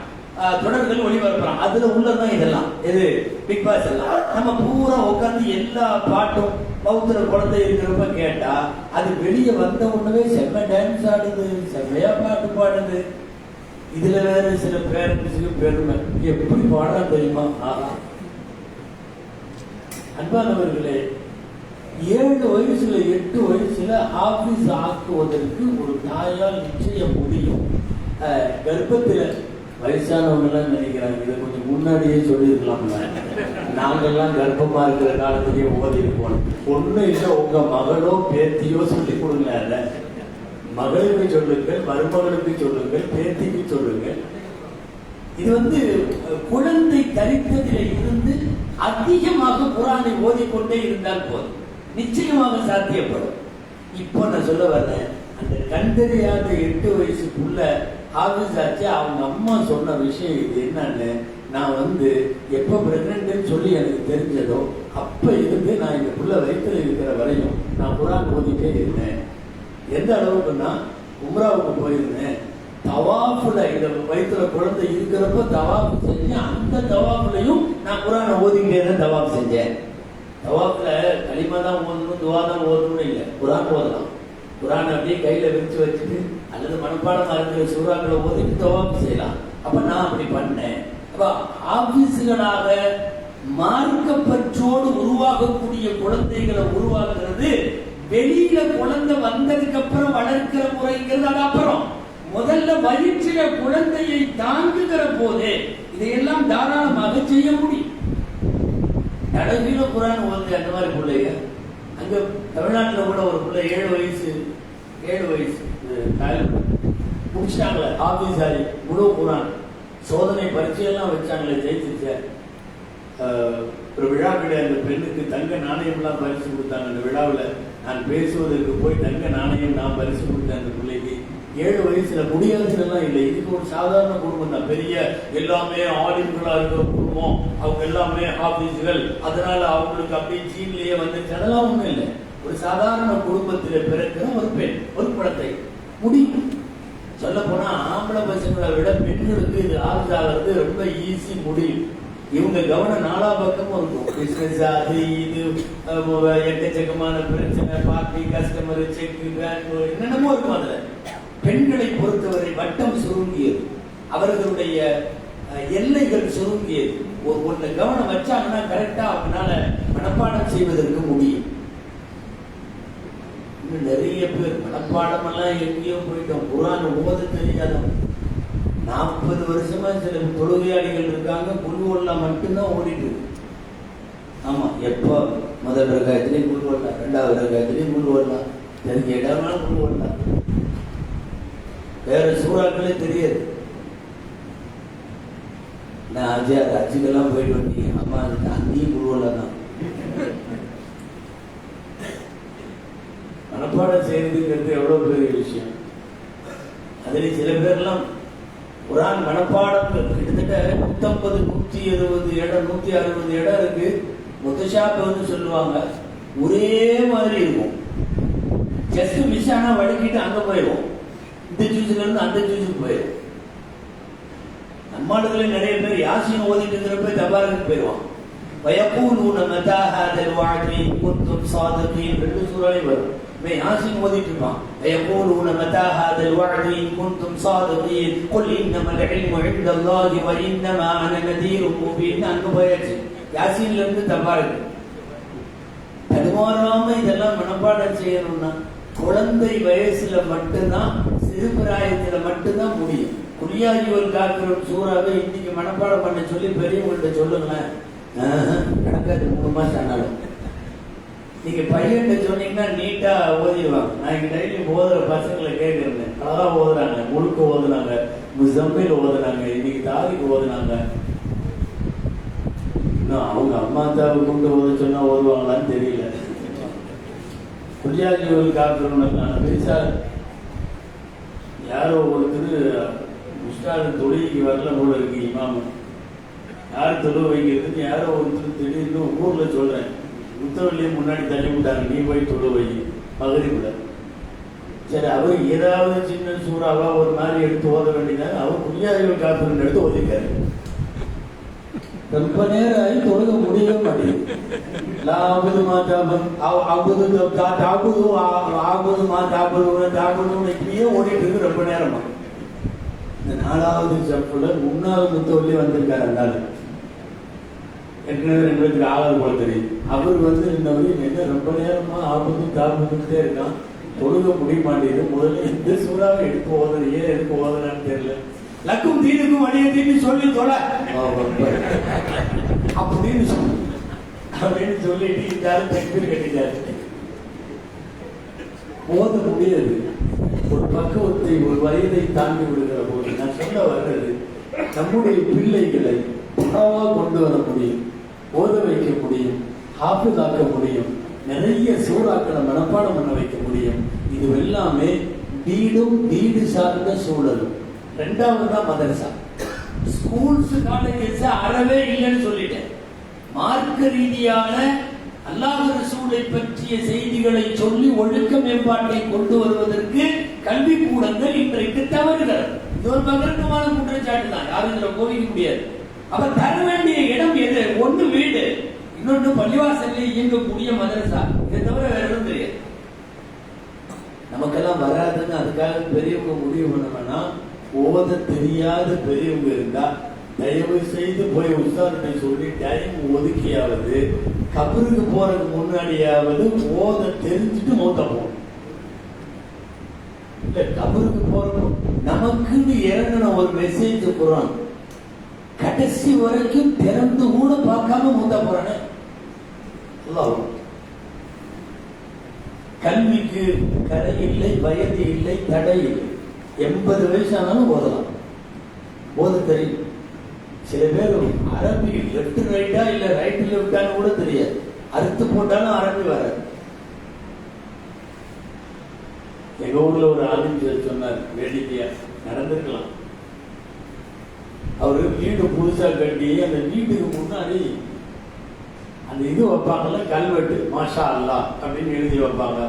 தொடர்கள் ஒளிபரப்புறான். அதுல உள்ளதான் இதெல்லாம். எது பிக் பாஸ் எல்லாம் நம்ம பூரா உட்காந்து எல்லா பாட்டும் பௌத்திர குழந்தை இருக்கிறப்ப கேட்டா அது வெளியே வந்த உடனே செம்ம டான்ஸ் ஆடுது, செம்மையா பாட்டு பாடுது. இதுல வேற சில பேரண்ட்ஸுக்கு பெருமை, எப்படி பாடுறா தெரியுமா? ஆஹா, அன்பானவர்களே, 7 வயசுல 8 வயசுல ஆபீஸ் ஆக்குவதற்கு ஒரு தாயால் நிச்சயம் முடியும். கர்ப்பத்தில் வயசானவங்க எல்லாம் நினைக்கிறாங்க இதை கொஞ்சம் முன்னாடியே சொல்லியிருக்கலாம்ல, நாங்கெல்லாம் கர்ப்பமா இருக்கிற காலத்திலேயே ஓதி இருப்போம். ஒண்ணு இல்லை, உங்க மகளோ பேத்தியோ சொல்லி கொடுங்க. அத மகளுக்கு சொல்லுங்கள், மருமகளுக்கு சொல்லுங்கள், பேத்திக்கு சொல்லுங்கள். இது குழந்தை தரித்ததில் இருந்து அதிகமாக குரானை ஓதிக்கொண்டே இருந்தால் போதும், நிச்சயமாக சாத்தியப்படும். இப்போ நான் சொல்ல வர்றேன், அந்த கண்டறியாத 8 வயசுக்குள்ள ஆபீஸ் ஆச்சு. அவங்க அம்மா சொன்ன விஷயம் இது என்னன்னு, நான் எப்ப பிரெக்னன்ட்னு சொல்லி எனக்கு தெரிஞ்சதோ அப்ப இருந்து நான் இந்த புள்ள வயிற்றுல இருக்கிற வரையும் நான் குரான் ஓதிட்டே இருந்தேன். எந்த அளவுக்குன்னா, உம்ராவுக்கு போயிருந்தேன், தவாஃபுல இந்த வயிற்றுல குழந்தை இருக்கிறப்ப தவாஃபு செஞ்சேன். அந்த தவாஃபுலையும் நான் குரானை ஓதிக்கிட்டே தான் தவாஃப் செஞ்சேன். தவாஃப்ல களிமா தான் ஓதணும், துவா தான் ஓதணும்னு இல்லை, குரான் ஓதலாம். குரான் அப்படியே கையில விரிச்சு வச்சுட்டு அல்லது மனப்பாடமா இருக்கிற சூறாக்களை ஓதிட்டு தவாஃப் செய்யலாம். அப்ப நான் அப்படி பண்ணேன். அப்ப ஆபீஸ்களாக மார்க்கப்பற்றோடு உருவாகக்கூடிய குழந்தைகளை உருவாக்குறது, வெளியில குழந்தை வந்ததுக்கு அப்புறம் வளர்க்கிற முறைங்கிறது அது அப்புறம். முதல்ல வயிற்றில குழந்தையை தாங்குகிற போதே இதையெல்லாம் தாராளமாக செய்ய முடியும். நடவில குரான் ஓது அந்த மாதிரி பிள்ளைங்க அங்க தமிழ்நாட்டில் கூட ஒரு பிள்ளை 7 வயசு முடிச்சிட்டாங்களே ஆபீஸாரி, முழு குரான் சோதனை பரீட்சையெல்லாம் வச்சாங்களே, ஜெயிச்சிருச்ச. ஒரு விழாவிட அந்த பெண்ணுக்கு தங்க நாணயம் எல்லாம் பரிசு கொடுத்தாங்க. அந்த விழாவில் நான் பேசுவதற்கு போய் தங்க நாணயம் நான் பரிசு கொடுத்தேன் அந்த பிள்ளைக்கு. 7 வயசுல முடியாதுலாம் இல்லை. இதுக்கு ஒரு சாதாரண குடும்பம் தான், பெரிய எல்லாமே ஆலிம்களா இருக்கிற குடும்பம், அவங்க எல்லாமே ஆபீஸ்கள், அதனால அவங்களுக்கு அப்படியே ஜீன்லயே அதெல்லாம் ஒண்ணும் இல்லை. ஒரு சாதாரண குடும்பத்தில் பிறக்கிற ஒரு பெண், ஒரு குழந்தை முடியும். சொல்ல போனா ஆம்பளை பசங்களை விட பெண்களுக்கு இது ஆகுறது ரொம்ப ஈஸி, முடியும். இவங்க கவனம் 4 பக்கமும் இருக்கும். பிசினஸ், அது இது, எக்கச்சக்கமான பிரச்சனை, பார்ட்டி, கஸ்டமர், செக், பேங்க், என்னென்னமோ இருக்கும். அதுல பெண்களை பொறுத்தவரை வட்டம் சுருங்கியது, அவர்களுடைய எல்லைகள் சுருங்கியது. ஒன்று கவனம் வச்சாங்கன்னா கரெக்டா அவங்களால மனப்பாடம் செய்வதற்கு முடியும். இன்னும் நிறைய பேர் மனப்பாடம் எல்லாம் எங்கேயோ போயிட்டோம், குரான் ஓத தெரியாதவங்க. 40 வருஷமா சில தொழுகையாளிகள் இருக்காங்க, குல்வல்லா மட்டும்தான் ஓடிட்டு இருக்கு. ஆமா, எப்போ முதல் ரகாயத்திலேயே குல்வல்லா, 2வது ரகாயத்திலேயே குல்வல்லா, தெரிஞ்ச இடம்னா குல்வல்லா, வேற சூறாக்களே தெரியாது. நான் அஜிக்கெல்லாம் போயிட்டு வந்தீங்க, அம்மா அங்கேயும் குழுவல தான் மனப்பாடம் செய்யறதுங்கிறது எவ்வளவு பெரிய விஷயம். அதுல சில பேர்லாம் குரான் மனப்பாடம் கிட்டத்தட்ட 150, 170 இடம், 160 இடம் இருக்கு. முத்தஷாப் சொல்லுவாங்க, ஒரே மாதிரி இருக்கும். ஜஸ்ட் மிஸ் ஆனா வழங்கிட்டு அங்க போயிடும், இந்த ஜூஸ்ல இருந்து அந்த ஜூஸுக்கு போயிடும். நம்மளுக்குள்ள நிறைய பேர் யாசின் ஓதிட்டு இருக்கிறப்ப தபாருக்கு போயிடுவான். வயக்கூலூன மதா ஹாதல் வஅதி குன்தும் சாதிகீன், 2 சூறாலே வரும். யாசின் ஓதிட்டு இருப்பான். வயக்கூலூன மதா ஹாதல் வஅதி குன்தும் சாதிகீன் குல் இன்னமல் இல்மு இன்தல்லாஹி வ இன்னமா அன நதீரும் முபீன். அங்க போயாச்சு, யாசின்ல இருந்து தபாருக்கு. தடுமாறாம இதெல்லாம் மனப்பாடம் செய்யணும்னா குழந்தை வயசுல மட்டும்தான், சிறுபிராயத்துல மட்டும்தான் முடியும். குலியாஜிவல் காக்கிற சூறாவை இன்னைக்கு மனப்பாடம் பண்ண சொல்லி பெரியவங்கள்ட்ட சொல்லுங்களேன், நடக்காது. 3 மாசம் ஆனாலும் நீங்க பையன்கிட்ட சொன்னீங்கன்னா நீட்டா ஓதிடுவாங்க. நான் இங்க டெய்லி ஓதுற பசங்களை கேட்கிறேன், அழகா ஓதுறாங்க, முழுக்க ஓதுனாங்க, முசம்பில் ஓதுனாங்க, இன்னைக்கு தாரிக்கு ஓதுனாங்க. இன்னும் அவங்க அம்மா அத்தாவை கொண்டு ஓத சொன்னா ஓதுவாங்களான்னு தெரியல. குலியாஜிவல் காக்கிறவங்க பெருசா யாரோ ஒருத்தர் முஸ்டால் தொழிலுக்கு வரல போல இருக்கு, இமாம யார் தொழு வைக்கிறதுன்னு யாரோ ஒருத்தர் திடீர்னு ஊர்ல சொல்றேன், முத்தவள்ளியே முன்னாடி தள்ளி விட்டாங்க, நீ போய் தொழு வை மகரிப்புல. சரி, அவர் ஏதாவது சின்ன சூறாவா ஒரு மாதிரி எடுத்து ஓத வேண்டியதான். அவர் புரியாதவர்கள் காப்பீடு எடுத்து ஓதிக்காரு. ரொம்ப நேரம் ஆகி தொழுக முடியவே மாட்டேங்குது. இப்படியே ஓடிட்டு இருக்கு ரொம்ப நேரமா. இந்த 4வது சப்புல 3வது முத்தவள்ளி வந்திருக்காரு. அந்த ஏற்கனவே 2 பேருக்கு ஆளாது போல தெரியும். அவர் வந்து இருந்தவரையும் என்ன ரொம்ப நேரமா தாபத்துட்டே இருக்கான். தொழுக முடிய மாட்டேங்குது. முதல்ல இந்த சூறாவை எடுத்து ஓதுற, ஏன் எடுத்து ஓதுறான்னு தெரியல. லக்கும் தீனுக்கும் வணிகத்தின்னு சொல்லி தொலை அப்படின்னு சொல்லிட்டு இருந்தாலும் தக்பீர் கட்டிட்டாரு. ஓத முடியாது. ஒரு பக்குவத்தை, ஒரு வயதை தாண்டி விடுகிற போது நான் சொல்ல வர்றது, நம்முடைய பிள்ளைகளை பணவா கொண்டு வர முடியும், ஓத வைக்க முடியும், ஹாஃபிதாக்க முடியும், நிறைய சூறாக்களை மனப்பாடம் பண்ண வைக்க முடியும். இது எல்லாமே வீடு சார்ந்த சூழலும். 2வது தான் மதரசா. ஸ்கூல்ஸ் காலேஜஸ் அறவே இல்லைன்னு சொல்லிட்டேன். மார்க்க ரீதியான அல்லாஹ் ரசூலை பற்றிய செய்திகளை சொல்லி ஒழுக்க மேம்பாட்டை கொண்டு வருவதற்கு கல்வி கூடங்கள் இன்றைக்கு தவறுகிறது. இது ஒரு பகிரங்கமான குற்றச்சாட்டு தான், யாரும் இதுல கோவிக்க முடியாது. அப்ப தர வேண்டிய இடம் எது? ஒண்ணு வீடு, இன்னொன்று பள்ளிவாசல்ல இயங்கக்கூடிய மதரசா. இதை தவிர வேற எதுவும் தெரியாது. நமக்கெல்லாம் வராதுன்னு அதுக்காக பெரியவங்க முடிவு பண்ணணும்னா, ஓத தெரியாத பெரியவங்க இருந்தா தயவு செய்து போய் உஸ்தாதிட்ட சொல்லி டைம் ஒதுக்கியாவது, கபருக்கு போறதுக்கு முன்னாடியாவது ஓத தெரிஞ்சுட்டு மௌத்த போகணும். இல்ல கபருக்கு போறோம், நமக்குன்னு இறங்கின ஒரு மெசேஜ் குரான் கடைசி வரைக்கும் திறந்து கூட பார்க்காம மூத்தா போறானே. கல்விக்கு கரை இல்லை, வயது இல்லை, தடை இல்லை. 80 வயசு ஆனாலும் ஓதலாம், ஓத தெரியும். சில பேர் அரபி லெப்ட் ரைட்டா இல்ல ரைட் லெப்டான்னு கூட தெரியாது, அறுத்து போட்டாலும் அரபி வராது. எங்க ஊர்ல ஒரு ஆளுநர் சொன்னார், வேடிக்கையா நடந்திருக்கலாம். அவரு வீடு புதுசா கட்டி அந்த வீட்டுக்கு முன்னாடி அந்த இது வைப்பாங்கல்ல, கல்வெட்டு, மாஷா அல்லாஹ் அப்படின்னு எழுதி வைப்பாங்க.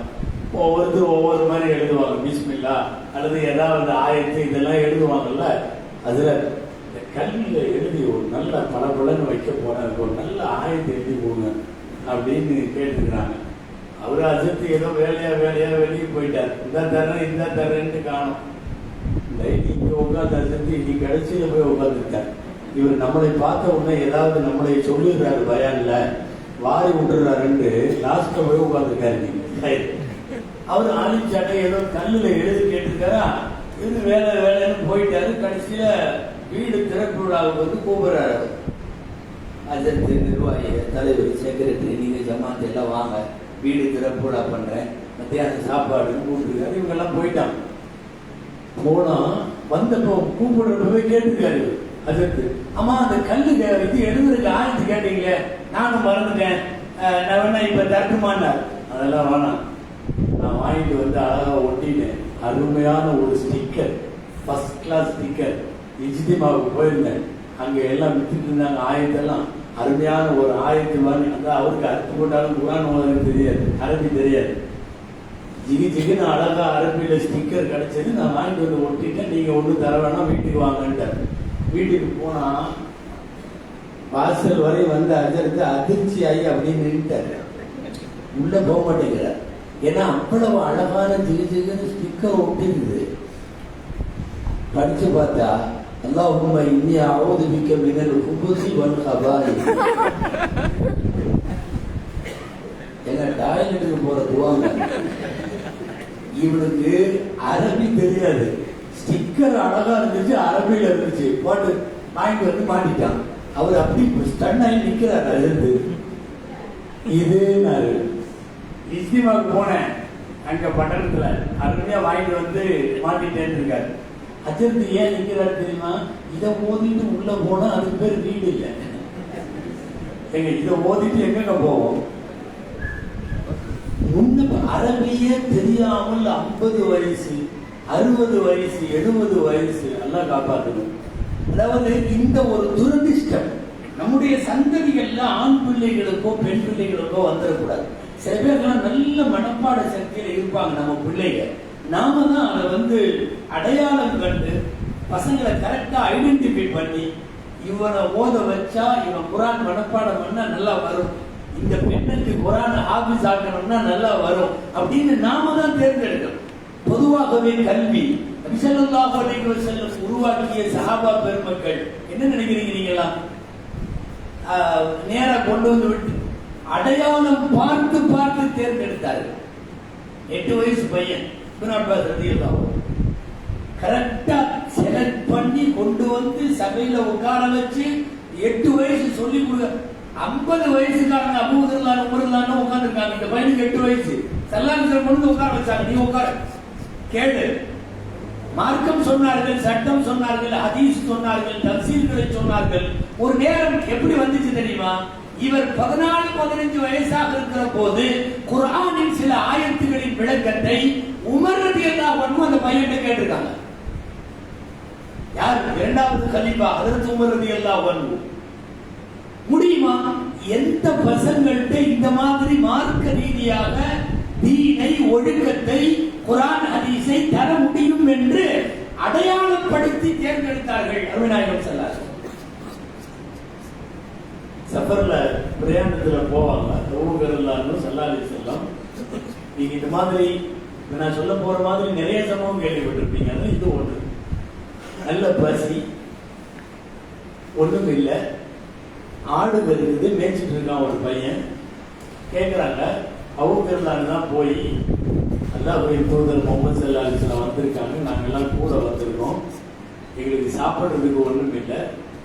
ஒவ்வொருத்தரும் ஒவ்வொரு மாதிரி எழுதுவாங்க, பிஸ்மில்லா அல்லது ஏதாவது ஆயத்து இதெல்லாம் எழுதுவாங்கல்ல. அதுல இந்த கல்வியில எழுதி ஒரு நல்ல பலன்னு வைக்க போறேன், ஒரு நல்ல ஆயத்தை எழுதி போங்க அப்படின்னு கேட்டுக்கிறாங்க. அவரு அசத்து ஏதோ வேலையா வெளியே போயிட்டார். இந்த தரேன்னு காணும். இங்க உட்காந்து அசத்து இன்னைக்கு கடைசியில போய் உட்காந்துருக்காரு. இவர் நம்மளை பார்த்த உடனே ஏதாவது நம்மளை சொல்லிடுறாரு, பயான்ல வாரி விட்டுறாருன்னு லாஸ்ட்ல போய் உட்காந்துருக்காரு. அவர் ஆலிச்சாட்டை ஏதோ கல்லுல எழுதி கேட்டிருக்காரா, இது வேலைன்னு போயிட்டாரு. கடைசியில வீடு திறப்பு விழாவுக்கு வந்து கூப்பிடுறாரு. அதற்கு நிர்வாகி, தலைவர், செக்ரட்டரி, நீங்க ஜமாத்து எல்லாம் வாங்க, வீடு திறப்பு விழா பண்றேன், மத்தியான சாப்பாடுன்னு கூப்பிட்டுருக்காரு. இவங்க எல்லாம் போயிட்டாங்க. போனா வந்தப்போ கூப்பிடுறப்பவே கேட்டுருக்காரு அதற்கு, ஆமா அந்த கல்லு இது எழுதுறதுக்கு ஆயத்து கேட்டீங்களே, நானும் மறந்துட்டேன், நான் வேணா இப்ப தட்டுமான்னார். அதெல்லாம் வேணாம், நான் வாங்கிட்டு வந்து அழகா ஒட்டினேன். அருமையான ஒரு ஸ்டிக்கர், ஃபர்ஸ்ட் கிளாஸ் ஸ்டிக்கர். இஜ்திமாவுக்கு போயிருந்தேன், அங்க எல்லாம் வித்துட்டு இருந்தாங்க ஆயத்தெல்லாம். அருமையான ஒரு ஆயத்து வாங்கி, அந்த அவருக்கு அறுத்து போட்டாலும் குரான் ஓதுறது தெரியாது, அரபி தெரியாது. ஜிகின்னு அழகா அரபியில ஸ்டிக்கர் கிடைச்சது. நான் வாங்கிட்டு வந்து ஒட்டிட்டேன், நீங்க ஒண்ணு தர வேணாம், வீட்டுக்கு வாங்கன்ட்டார். வீட்டுக்கு போனா வாசல் வரை வந்து அதிர்ச்சி ஆகி அப்படின்னு நின்றுட்டாரு. உள்ள போக மாட்டேங்கிறார். ஏன்னா அவ்வளவு அழகான ஜிகின்னு ஸ்டிக்கர் ஒட்டிருக்குது. படிச்சு பார்த்தா, அல்லாஹும்ம இன்னி அஊது பிக்க மினல் குபுஸி வல் கபாயிஸ். எங்க டாய்லெட்டுக்கு போற துவாங்க. இவனுக்கு அரபி தெரியாது, ஸ்டிக்கர் அழகா இருந்துச்சு, அரபியில இருந்துச்சு, போட்டு வாங்கிட்டு வந்து மாட்டிட்டான். அவர் அப்படி ஸ்டன் ஆகி நிக்கிறார். அது இது நான் இஸ்திமாவுக்கு போனேன், அங்க பட்டணத்துல அருமையா வாங்கிட்டு வந்து மாட்டிட்டேன்னு இருக்காரு. அஜர்த்து ஏன் நிக்கிறாரு தெரியுமா? இதை ஓதிட்டு உள்ள போனா அதுக்கு பேர் வீடு இல்லை. எங்க இதை ஓதிட்டு எங்க போவோம்? முன்ன அரபியே தெரியாமல் 50 வயசு, 60 வயசு, 70 வயசு எல்லாம் காப்பாற்றணும். அதாவது இந்த ஒரு துரதிஷ்டம் நம்முடைய சந்ததிகள்ல ஆண் பிள்ளைகளுக்கோ பெண் பிள்ளைகளுக்கோ வந்துடக்கூடாது. சில பேர்லாம் நல்ல மனப்பாட சக்தியில இருப்பாங்க நம்ம பிள்ளைங்க. நாம தான் அதை அடையாளம் கண்டு பசங்களை கரெக்டா ஐடென்டிஃபை பண்ணி இவனை ஓத வச்சா இவன் குரான் மனப்பாடம் பண்ணா நல்லா வரும், இந்த பெண்ணுக்கு குரான் ஹாஃபிஸ் ஆக்கணும்னா நல்லா வரும் அப்படின்னு நாம தான் தேர்ந்தெடுக்கணும். பொதுவாகவே கல்வி நபி ஸல்லல்லாஹு அலைஹி வஸல்லம் உருவாக்கிய சஹாபா பெருமக்கள் என்ன நினைக்கிறீங்க நீங்களாம்? நேரா கொண்டு வந்து விட்டு அடையாளம் பார்த்து பார்த்து தேர்ந்தெடுத்தார்கள். 8 வயசு பையன் இப்னு அப்பாஸ் ரலியல்லாஹு கரெக்டா செலக்ட் பண்ணி கொண்டு வந்து சபையில உட்கார வச்சு 8 வயசு சொல்லி கொடுக்க. 50 வயசுக்காரங்க அபூதர்லான உமர்லான உட்கார்ந்துருக்காங்க. இந்த பையனுக்கு 8 வயசு. சல்லல்லாஹு கொண்டு உட்கார வச்சாங்க. நீ உட்கார கேளு. மார்க்கம் சொன்னார்கள், சட்டம் சொன்னார்கள், ஹதீஸ் சொன்னார்கள், தஃசீர்களை சொன்னார்கள். ஒரு நேரம் எப்படி வந்துச்சு தெரியுமா? இவர் 14-15 வயசாக இருக்கிற போது குர்ஆனின் சில ஆயத்துகளின் விளக்கத்தை உமர் ரலியல்லாஹு அன்ஹு அந்த பையன்கிட்ட கேட்டிருக்காங்க. யார்? இரண்டாவது கலீஃபா ஹஜ்ரத் உமர் ரலியல்லாஹு அன்ஹு. முடியுமா? எந்த பசங்கள்ட்ட இந்த மாதிரி மார்க்க ரீதியாக தீனை, ஒழுக்கத்தை, குர்ஆன் ஹதீஸை தர முடியும் என்று அடையாளப்படுத்தி தேர்ந்தெடுத்தார்கள் அருமைநாயகம் ஸல்லல்லாஹு அலைஹி வஸல்லம். சஃபர்ல பிரயாணத்துல போவாங்க. ரசூலுல்லாஹி ஸல்லல்லாஹு அலைஹி வஸல்லம் நீங்க இந்த மாதிரி நான் சொல்ல போற மாதிரி நிறைய சம்பவம் கேள்விப்பட்டிருப்பீங்க. அது இது ஒன்று. நல்ல பசி, ஒண்ணும் இல்லை, ஆடுகள் இருக்குது, மேய்ச்சிட்டு இருக்கான் ஒரு பையன். கேட்கிறாங்க, அபூபக்கர் தான் போய் அல்லாஹ்வுடைய தூதர் முஹம்மது ஸல்லல்லாஹு அலைஹி வஸல்லம் வந்திருக்காங்க, நாங்கெல்லாம் கூட வந்திருக்கோம், எங்களுக்கு சாப்பிட்றதுக்கு ஒண்ணும் இல்லை,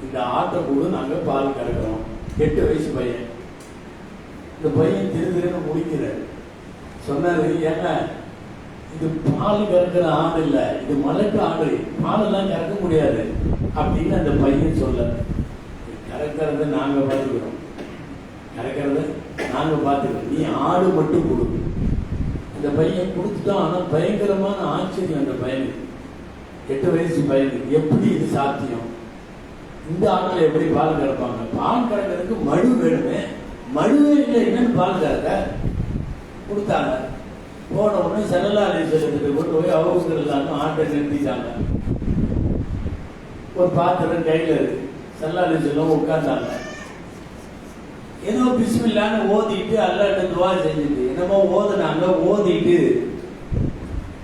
இந்த ஆட்டை கூட நாங்க பால் கறக்கிறோம். 8 வயசு பையன். இந்த பையன் திருன்னு முடிக்கிறார். சொன்னாரு, ஏன்னா இது பால் கறக்கிற ஆடு இல்ல, இது மலக்கு ஆடு, பாலெல்லாம் கறக்க முடியாது அப்படின்னு அந்த பையன் சொல்ல. கறக்கிறத நாங்க பார்த்துக்கிறோம், கறக்கிறத நாங்க பார்த்துக்கிறோம், நீ ஆடு மட்டும் கொடு. அந்த பையன் கொடுத்துட்டான். ஆனா பயங்கரமான ஆச்சரியம் அந்த பையனுக்கு, 8 வயசு பையனுக்கு. எப்படி இது சாத்தியம்? இந்த ஆட்டில் எப்படி பால் கறப்பாங்க? பால் கறக்கிறதுக்கு மடு வேணுமே, மடுவே இல்லை, என்னன்னு பால் கறக்க கொடுத்தாங்க. போன உடனே ஸல்லல்லாஹு அலைஹி வஸல்லம் கொண்டு போய் அபூபக்கர் ஆட்டை நிறுத்திட்டாங்க. ஒரு பாத்திரம் கையில இருக்கு. ஸல்லல்லாஹு அலைஹி வஸல்லம் உட்கார்ந்தாங்க. ஏதோ பிஸ்மில்லான்னு ஓதிட்டு அல்லாஹ்ட்ட துஆ செஞ்சுட்டு என்னமோ ஓதுனாங்க. ஓதிட்டு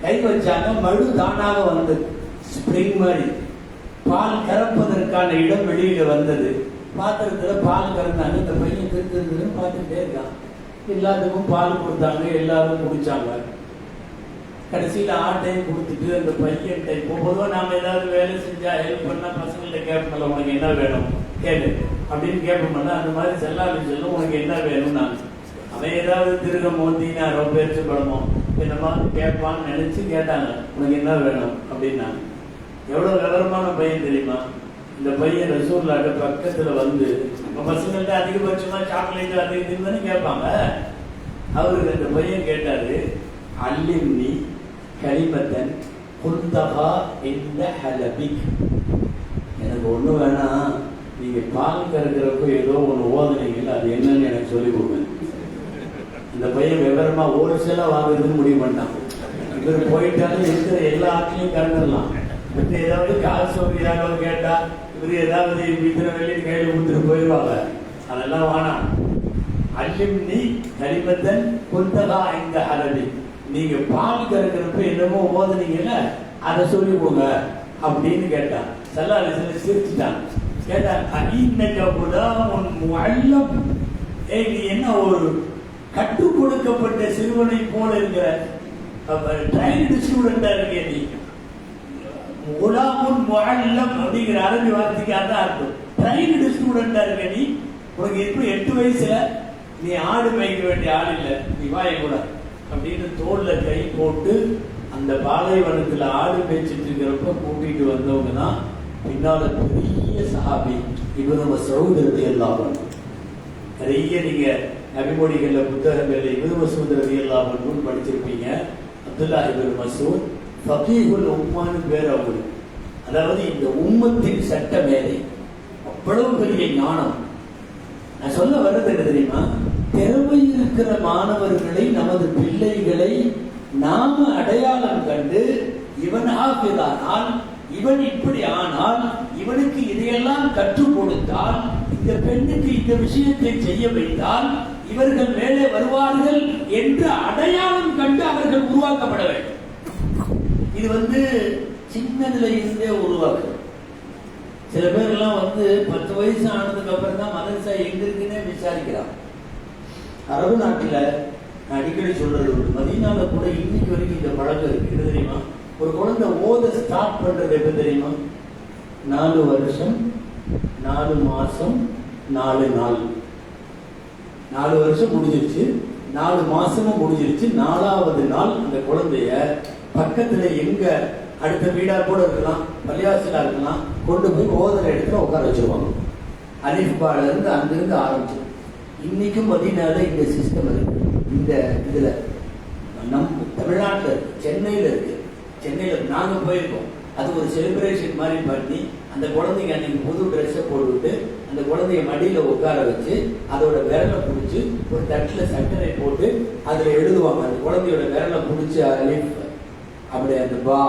கை வச்சாங்க. மடு தானாக வந்தது, ஸ்ப்ரிங் மாதிரி. பால் கறப்பதற்கான இடம் வெளியில வந்தது. பாத்திரத்துல பால் கறந்தாங்க. இந்த பையன் திருன்னு பார்த்துட்டே இருக்கான். எல்லாத்துக்கும் பால் கொடுத்தாங்க, எல்லாரும் குடிச்சாங்க. கடைசியில ஆட்டையும் கொடுத்துட்டு அந்த பையன்கிட்ட, இப்போ பொதுவாக நாம ஏதாவது வேலை செஞ்சா ஹெல்ப் பண்ணா பசங்கள்ட்ட கேட்போம்ல, உனக்கு என்ன வேணும் கேளு அப்படின்னு கேட்போம்ல. அந்த மாதிரி ஸல்லல்லாஹு அலைஹி வஸல்லம் உனக்கு என்ன வேணும் நான் அவன் ஏதாவது திருகமோ தீனாரோ பேச்சு படமோ என்னமா கேட்பான்னு நினைச்சு கேட்டாங்க, உனக்கு என்ன வேணும் அப்படின்னாங்க. எவ்வளவு விவரமான பையன் தெரியுமா? இந்த பையன் ரசூலுல்லாஹ் பக்கத்துல வந்து பசங்கள்ட்ட அதிகபட்சமா சாக்லேட் அது இதுன்னு கேட்பாங்க. அவருக்கு அந்த பையன் கேட்டாரு, அல்லிம்னி கலிமத்தன் குந்தஹா இந்த ஹலபிக். எனக்கு ஒண்ணு வேணாம், நீங்க பால் கறக்கிறப்ப ஏதோ ஒண்ணு ஓதுனீங்கல்ல, அது என்னன்னு எனக்கு சொல்லி கொடுங்க. இந்த பையன் விவரமா ஒரு சில வாங்குறதுன்னு முடிவு பண்ணான். இவர் போயிட்டாலும் இருக்கிற எல்லா ஆட்லையும் கறந்துடலாம். மற்ற ஏதாவது காசு சௌகரியாக கேட்டா இவர் ஏதாவது இத்தனை வெளியே கையில் கொடுத்துட்டு போயிடுவாங்க. அதெல்லாம் வேணாம். அல்லிம்னி கலிமத்தன் குந்தஹா இந்த ஹலபிக். நீங்க பால் கறக்கிறப்ப என்னமோ ஓதுனீங்கல்ல, அதை சொல்லி கொடுங்க அப்படின்னு கேட்டான். ஸல்லல்லாஹு அலைஹி வஸல்லம் சிரிச்சுட்டான். கேட்டான், நீ என்ன ஒரு கற்றுக் கொடுக்கப்பட்ட சிறுவனை போல இருக்கிற ட்ரைன்டு ஸ்டூடெண்டா இருக்க? நீ குலாமுன் முஅல்லம் அப்படிங்கிற அரபி வார்த்தைக்கு அதான் அர்த்தம். ட்ரைன்டு ஸ்டூடெண்டா இருக்க நீ. உனக்கு எப்படி 8 வயசுல நீ ஆடு மேய்க்க வேண்டிய ஆள் இல்லை, நீ வாய கூட அப்படின்னு தோல்ல கை போட்டு அந்த பாலைவனத்துல ஆடு மேய்ச்சிட்டு இருக்கிறப்ப கூட்டிட்டு வந்தவங்க தான் பின்னால பெரிய சஹாபி இப்னு மஸ்ஊத் ரலியல்லாஹு அன்ஹு. நிறைய நீங்க நபிமொழிகள்ல புத்தகங்கள்ல இப்னு மஸ்ஊத் ரலியல்லாஹு அன்ஹு படிச்சிருப்பீங்க. அப்துல்லாஹ் இப்னு மஸ்ஊத் ஃபகீஹுல் உம்மான்னு பேர் அவருக்கு. அதாவது இந்த உம்மத்தின் சட்ட மேதை, அவ்வளவு பெரிய ஞானம். நான் சொல்ல வர்றது என்ன தெரியுமா? திறமை இருக்கிற மாணவர்களை, நமது பிள்ளைகளை நாம அடையாளம் கண்டு இவன் ஹாஃபிதானால், இவன் இப்படி ஆனால், இவனுக்கு இதையெல்லாம் கற்றுக் கொடுத்தால், இந்த பெண்ணுக்கு இந்த விஷயத்தை செய்ய வைத்தால் இவர்கள் மேலே வருவார்கள் என்று அடையாளம் கண்டு அவர்கள் உருவாக்கப்பட வேண்டும். இது சின்னதுல இருந்தே உருவாக்கு. சில பேர் எல்லாம் 10 வயசு ஆனதுக்கு அப்புறம் தான் மதரசா எங்க இருக்குன்னே விசாரிக்கிறான். அரபு நாட்டுல நான் அடிக்கடி சொல்றது, மதீனால கூட இன்னைக்கு வரைக்கும் இந்த பழக்கம் இருக்கு. என்ன தெரியுமா? ஒரு குழந்தை ஓத ஸ்டார்ட் பண்றது எப்ப தெரியுமா? 4 வருஷம் 4 மாசம் 4 நாள். 4 வருஷம் முடிஞ்சிருச்சு, 4 மாசமும் முடிஞ்சிருச்சு. 4வது நாள் அந்த குழந்தைய பக்கத்துல எங்க அடுத்த வீடா கூட இருக்கலாம், பள்ளிவாசலா இருக்கலாம், கொண்டு போய் ஓதுற இடத்துல உட்கார வச்சிருவாங்க. அலிஃபால இருந்து அங்கிருந்து ஆரம்பிச்சு இன்னைக்கும் மதீனால இந்த சிஸ்டம் இருக்கு. இந்த இதுல நம் தமிழ்நாட்டில் இருக்கு, சென்னையில இருக்கு. சென்னையில நாங்க போயிருக்கோம். அது ஒரு செலிப்ரேஷன் மாதிரி பண்ணி அந்த குழந்தைங்க அன்னைக்கு புது ட்ரெஸ்ஸை போட்டுவிட்டு அந்த குழந்தைய மடியில உட்கார வச்சு அதோட விரலை பிடிச்சி ஒரு தட்டுல சர்க்கரை போட்டு அதுல எழுதுவாங்க. அந்த குழந்தையோட விரலை பிடிச்சி அலிஃப் அப்படி அந்த பா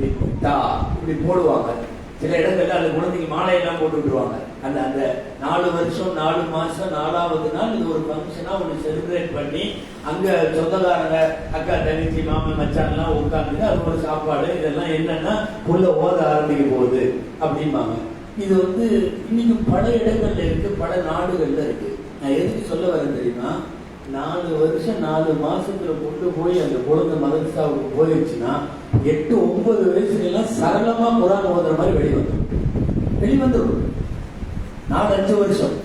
இப்படி தா இப்படி போடுவாங்க. சில இடங்கள்ல அந்த குழந்தைக்கு மாலையெல்லாம் போட்டு விட்டுருவாங்க. அந்த அந்த 4 வருஷம் 4 மாசம் 4வது நாள் இது ஒரு ஃபங்க்ஷனா ஒன்று செலிப்ரேட் பண்ணி அங்க சொந்தக்காரங்க அக்கா தங்கச்சி மாமன் மச்சான் எல்லாம் உட்காந்து அது ஒரு சாப்பாடு. இதெல்லாம் என்னன்னா புள்ள ஓத ஆரம்பிக்க போகுது அப்படிம்பாங்க. இது இன்னைக்கு பல இடங்கள்ல இருக்கு, பல நாடுகள்ல இருக்கு. நான் எதுக்கு சொல்ல வரேன் தெரியுமா? 4 வருஷம் 4 மாசத்துல கொண்டு போய் அந்த குழந்தை மதரசாவுக்கு போயிடுச்சுன்னா 8-9 வயசுல எல்லாம் சரளமா குரான் ஓதுற மாதிரி வெளிவந்துடும். 4-5 வருஷம்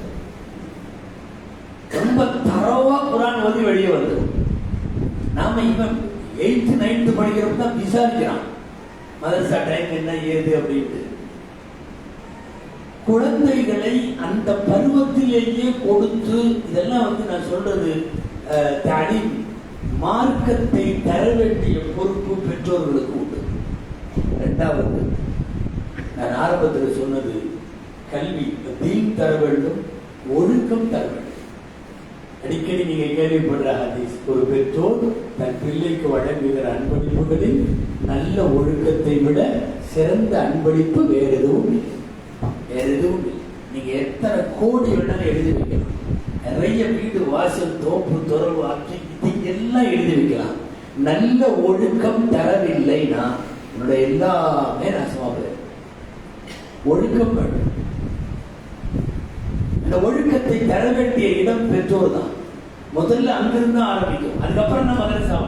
ரொம்ப தரவா குரான் ஓதி வெளியே வந்துடும். நாம இவன் 8th 9th படிக்கிறப்ப தான் விசாரிக்கிறான் மதரசா டைம் என்ன ஏது அப்படின்ட்டு. குழந்தைகளை அந்த பருவத்திலேயே கொடுத்து இதெல்லாம் நான் சொல்றது மார்க்கத்தை தர வேண்டிய பொறுப்பு பெற்றோர்களுக்கு உண்டு. 2வது நான் ஆரம்பத்தில் சொன்னது கல்வி, தீன் தர வேண்டும், ஒழுக்கம் தர வேண்டும். அடிக்கடி நீங்க கேள்விப்படுற ஹதீஸ், ஒரு பெற்றோர் தன் பிள்ளைக்கு வழங்குகிற அன்பளிப்புகளில் நல்ல ஒழுக்கத்தை விட சிறந்த அன்பளிப்பு வேற எதுவும் இல்லை. நீங்க எத்தனை கோடி வேணாலும் எழுதி வைக்கலாம், நிறைய வீடு வாசல் தோப்பு துறவு ஆட்சி எல்லாம் எழுதி வைக்கலாம். நல்ல ஒழுக்கம் தரவில்லைன்னா உன்னோட எல்லாமே நாசமா போயிடும். ஒழுக்கம் வேண்டும். இந்த ஒழுக்கத்தை தர வேண்டிய இடம் பெற்றோர் தான். முதல்ல அங்கிருந்து ஆரம்பிக்கும், அதுக்கப்புறம் தான் மதரசா,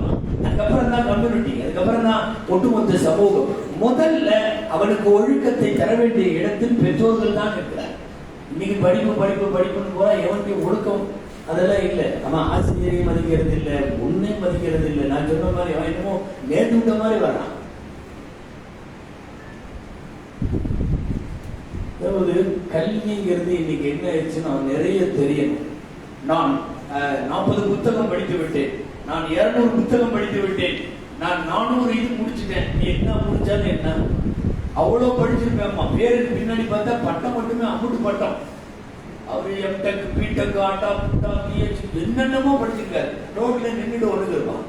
அதுக்கப்புறம் தான் கம்யூனிட்டி, அதுக்கப்புறம் தான் ஒட்டுமொத்த சமூகம். முதல்ல அவனுக்கு ஒழுக்கத்தை தர வேண்டிய இடத்தில் பெற்றோர்கள் தான் இருக்கிறார். இன்னைக்கு படிப்புன்னு போறா, எவனுக்கு ஒழுக்கம் அதெல்லாம் இல்லை. அவன் ஆசிரியரையும் மதிக்கிறது இல்லை, உன்னையும் மதிக்கிறது இல்லை. நான் சொன்ன மாதிரி அவன் என்னமோ நேர்ந்துட்ட மாதிரி வர்றான். அதாவது கல்விங்கிறது இன்னைக்கு என்ன ஆயிடுச்சுன்னு அவன் நிறைய தெரியணும். நான் 40 புத்தகம் படித்து விட்டேன், நான் 200 புத்தகம் படித்து விட்டேன், நான் 400 இது முடிச்சுட்டேன். நீ என்ன முடிச்சாலும் என்ன, அவ்வளவு படிச்சிருப்பேன். பேருக்கு பின்னாடி பார்த்தா பட்டம் மட்டுமே, அமுட்டு பட்டம். அவரு எம்டெக், பிடெக், ஆட்டா புட்டா, பிஹெச்டி என்னென்னமோ படிச்சிருக்காரு. ரோட்ல நின்றுட்டு ஒழுங்கு இருப்பான்,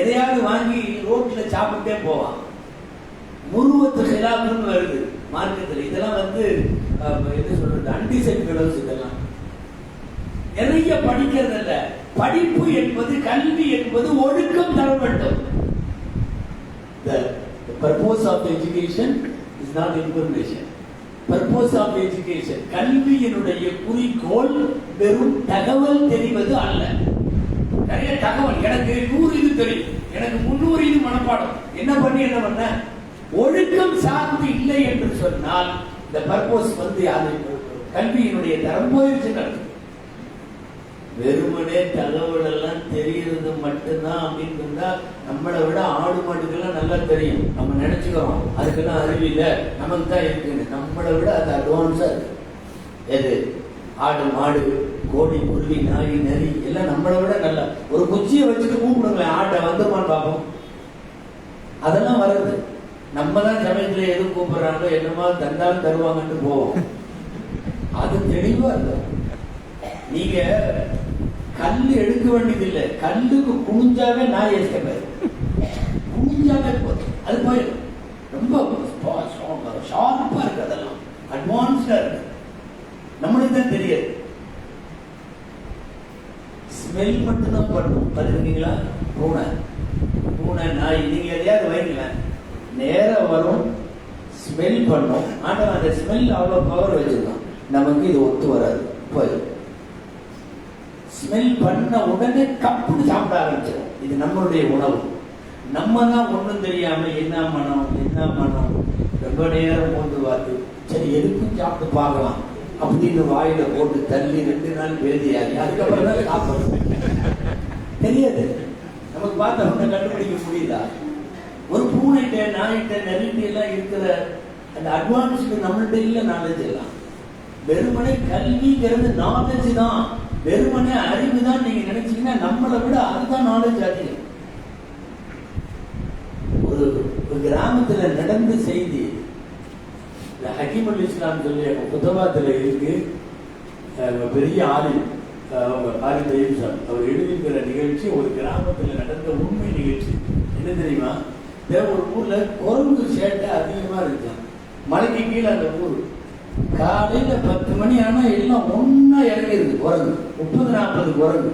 எதையாவது வாங்கி ரோட்ல சாப்பிட்டே போவான். முருவத்து ஹிலாஃப்னு வருது மார்க்கத்தில். இதெல்லாம் என்ன சொல்றது, அன்டிசைட் ஃபெலோஸ். இதெல்லாம் நிறைய படிக்கிறது இல்ல. படிப்பு என்பது, கல்வி என்பது ஒழுக்கம் தர வேண்டும். The purpose of education is not information. Purpose of education, கல்வியினுடைய குறிக்கோள் வெறும் தகவல் தெரிவது அல்ல. நிறைய தகவல், எனக்கு 100 இது தெரியும், எனக்கு 300 இது மனப்பாடம், என்ன பண்ண ஒழுக்கம் சார்ந்து இல்லை என்று சொன்னால் இந்த பர்போஸ் அது கல்வியினுடைய தரம் போயிடுச்சு. வெறுமனே தகவல் எல்லாம் தெரிகிறது மட்டும்தான் அப்படின்னு இருந்தா நம்மளை விட ஆடு மாடுக்கெல்லாம் நல்லா தெரியும். நம்ம நினைச்சுக்கிறோம் அதுக்கெல்லாம் அறிவு இல்லை, நமக்கு தான் இருக்குன்னு. நம்மளை விட அது அட்வான்ஸா இருக்கு. எது? ஆடு மாடு கோழி குருவி நாய் நரி எல்லாம் நம்மளை விட நல்லா. ஒரு குச்சியை வச்சுட்டு கூப்பிடுங்க, ஆட்டை வந்துருமான்னு பார்ப்போம். அதெல்லாம் வருது. நம்ம தான் சமயத்துல எதுவும் கூப்பிடுறாங்க, என்னமா தந்தாலும் தருவாங்கன்னு போவோம். அது தெளிவா இருக்கும். நீங்க கல்லு எடுக்க வேண்டியது இல்லை, கல்லுக்கு குனிஞ்சாவே நாய் எஸ்கேப் குனிஞ்சாவே போதும், அது போயிடும். ரொம்ப ஷார்ப்பா இருக்கு, அதெல்லாம் அட்வான்ஸ்டா இருக்கு, நம்மளுக்கு தான் தெரியாது. ஸ்மெல் மட்டும்தான் பண்ணும். பார்த்துருக்கீங்களா? பூனை பூனை நாய் நீங்க எதையாவது வைங்களேன், நேரம் வரும், ஸ்மெல் பண்ணும். ஆனா அந்த ஸ்மெல் அவ்வளவு பவர் வச்சிருக்கான். நமக்கு இது ஒத்து வராது. போயிடும். ஸ்மெல் பண்ண உடனே கப்புன்னு சாப்பிட ஆரம்பிச்சிடும். இது நம்மளுடைய உணவு. நம்ம தான் ஒன்றும் தெரியாம என்ன மனம் ரொம்ப நேரம் போட்டு பார்த்து சரி எதுக்கும் சாப்பிட்டு பார்க்கலாம் அப்படின்னு வாயில போட்டு தள்ளி 2 நாள் வேதியாகி அதுக்கப்புறம் தான் சாப்பிடணும். தெரியாது நமக்கு பார்த்த ஒன்றை கண்டுபிடிக்க முடியுதா? ஒரு பூனைகிட்ட நாய்கிட்ட நெருங்கி எல்லாம் இருக்கிற அந்த அட்வான்ஸ்க்கு நம்மள்கிட்ட இல்லை நாலேஜ் எல்லாம். வெறுமனே கல்விங்கிறது நாலேஜ் தான், வெறுமனே அறிவு தான் நீங்க நினைச்சீங்கன்னா நம்மளை விட அதுதான் நாலேஜ் அதிகம். ஒரு கிராமத்துல நடந்த செய்தி ஹக்கீம் அல் இஸ்லாம் சொல்லி புத்தகத்துல இருக்கு. பெரிய ஆலிம் அவர் எழுதியிருக்கிற நிகழ்ச்சி ஒரு கிராமத்துல நடந்த உண்மை நிகழ்ச்சி. என்ன தெரியுமா? ஒரு ஊர்ல குரங்கு சேட்டை அதிகமா இருக்கான். மலைக்கு கீழே அந்த ஊர். காலையில 10 மணி ஆனா எல்லாம் ஒன்னா இறங்கிருக்கு குரங்கு. 30-40 குரங்கு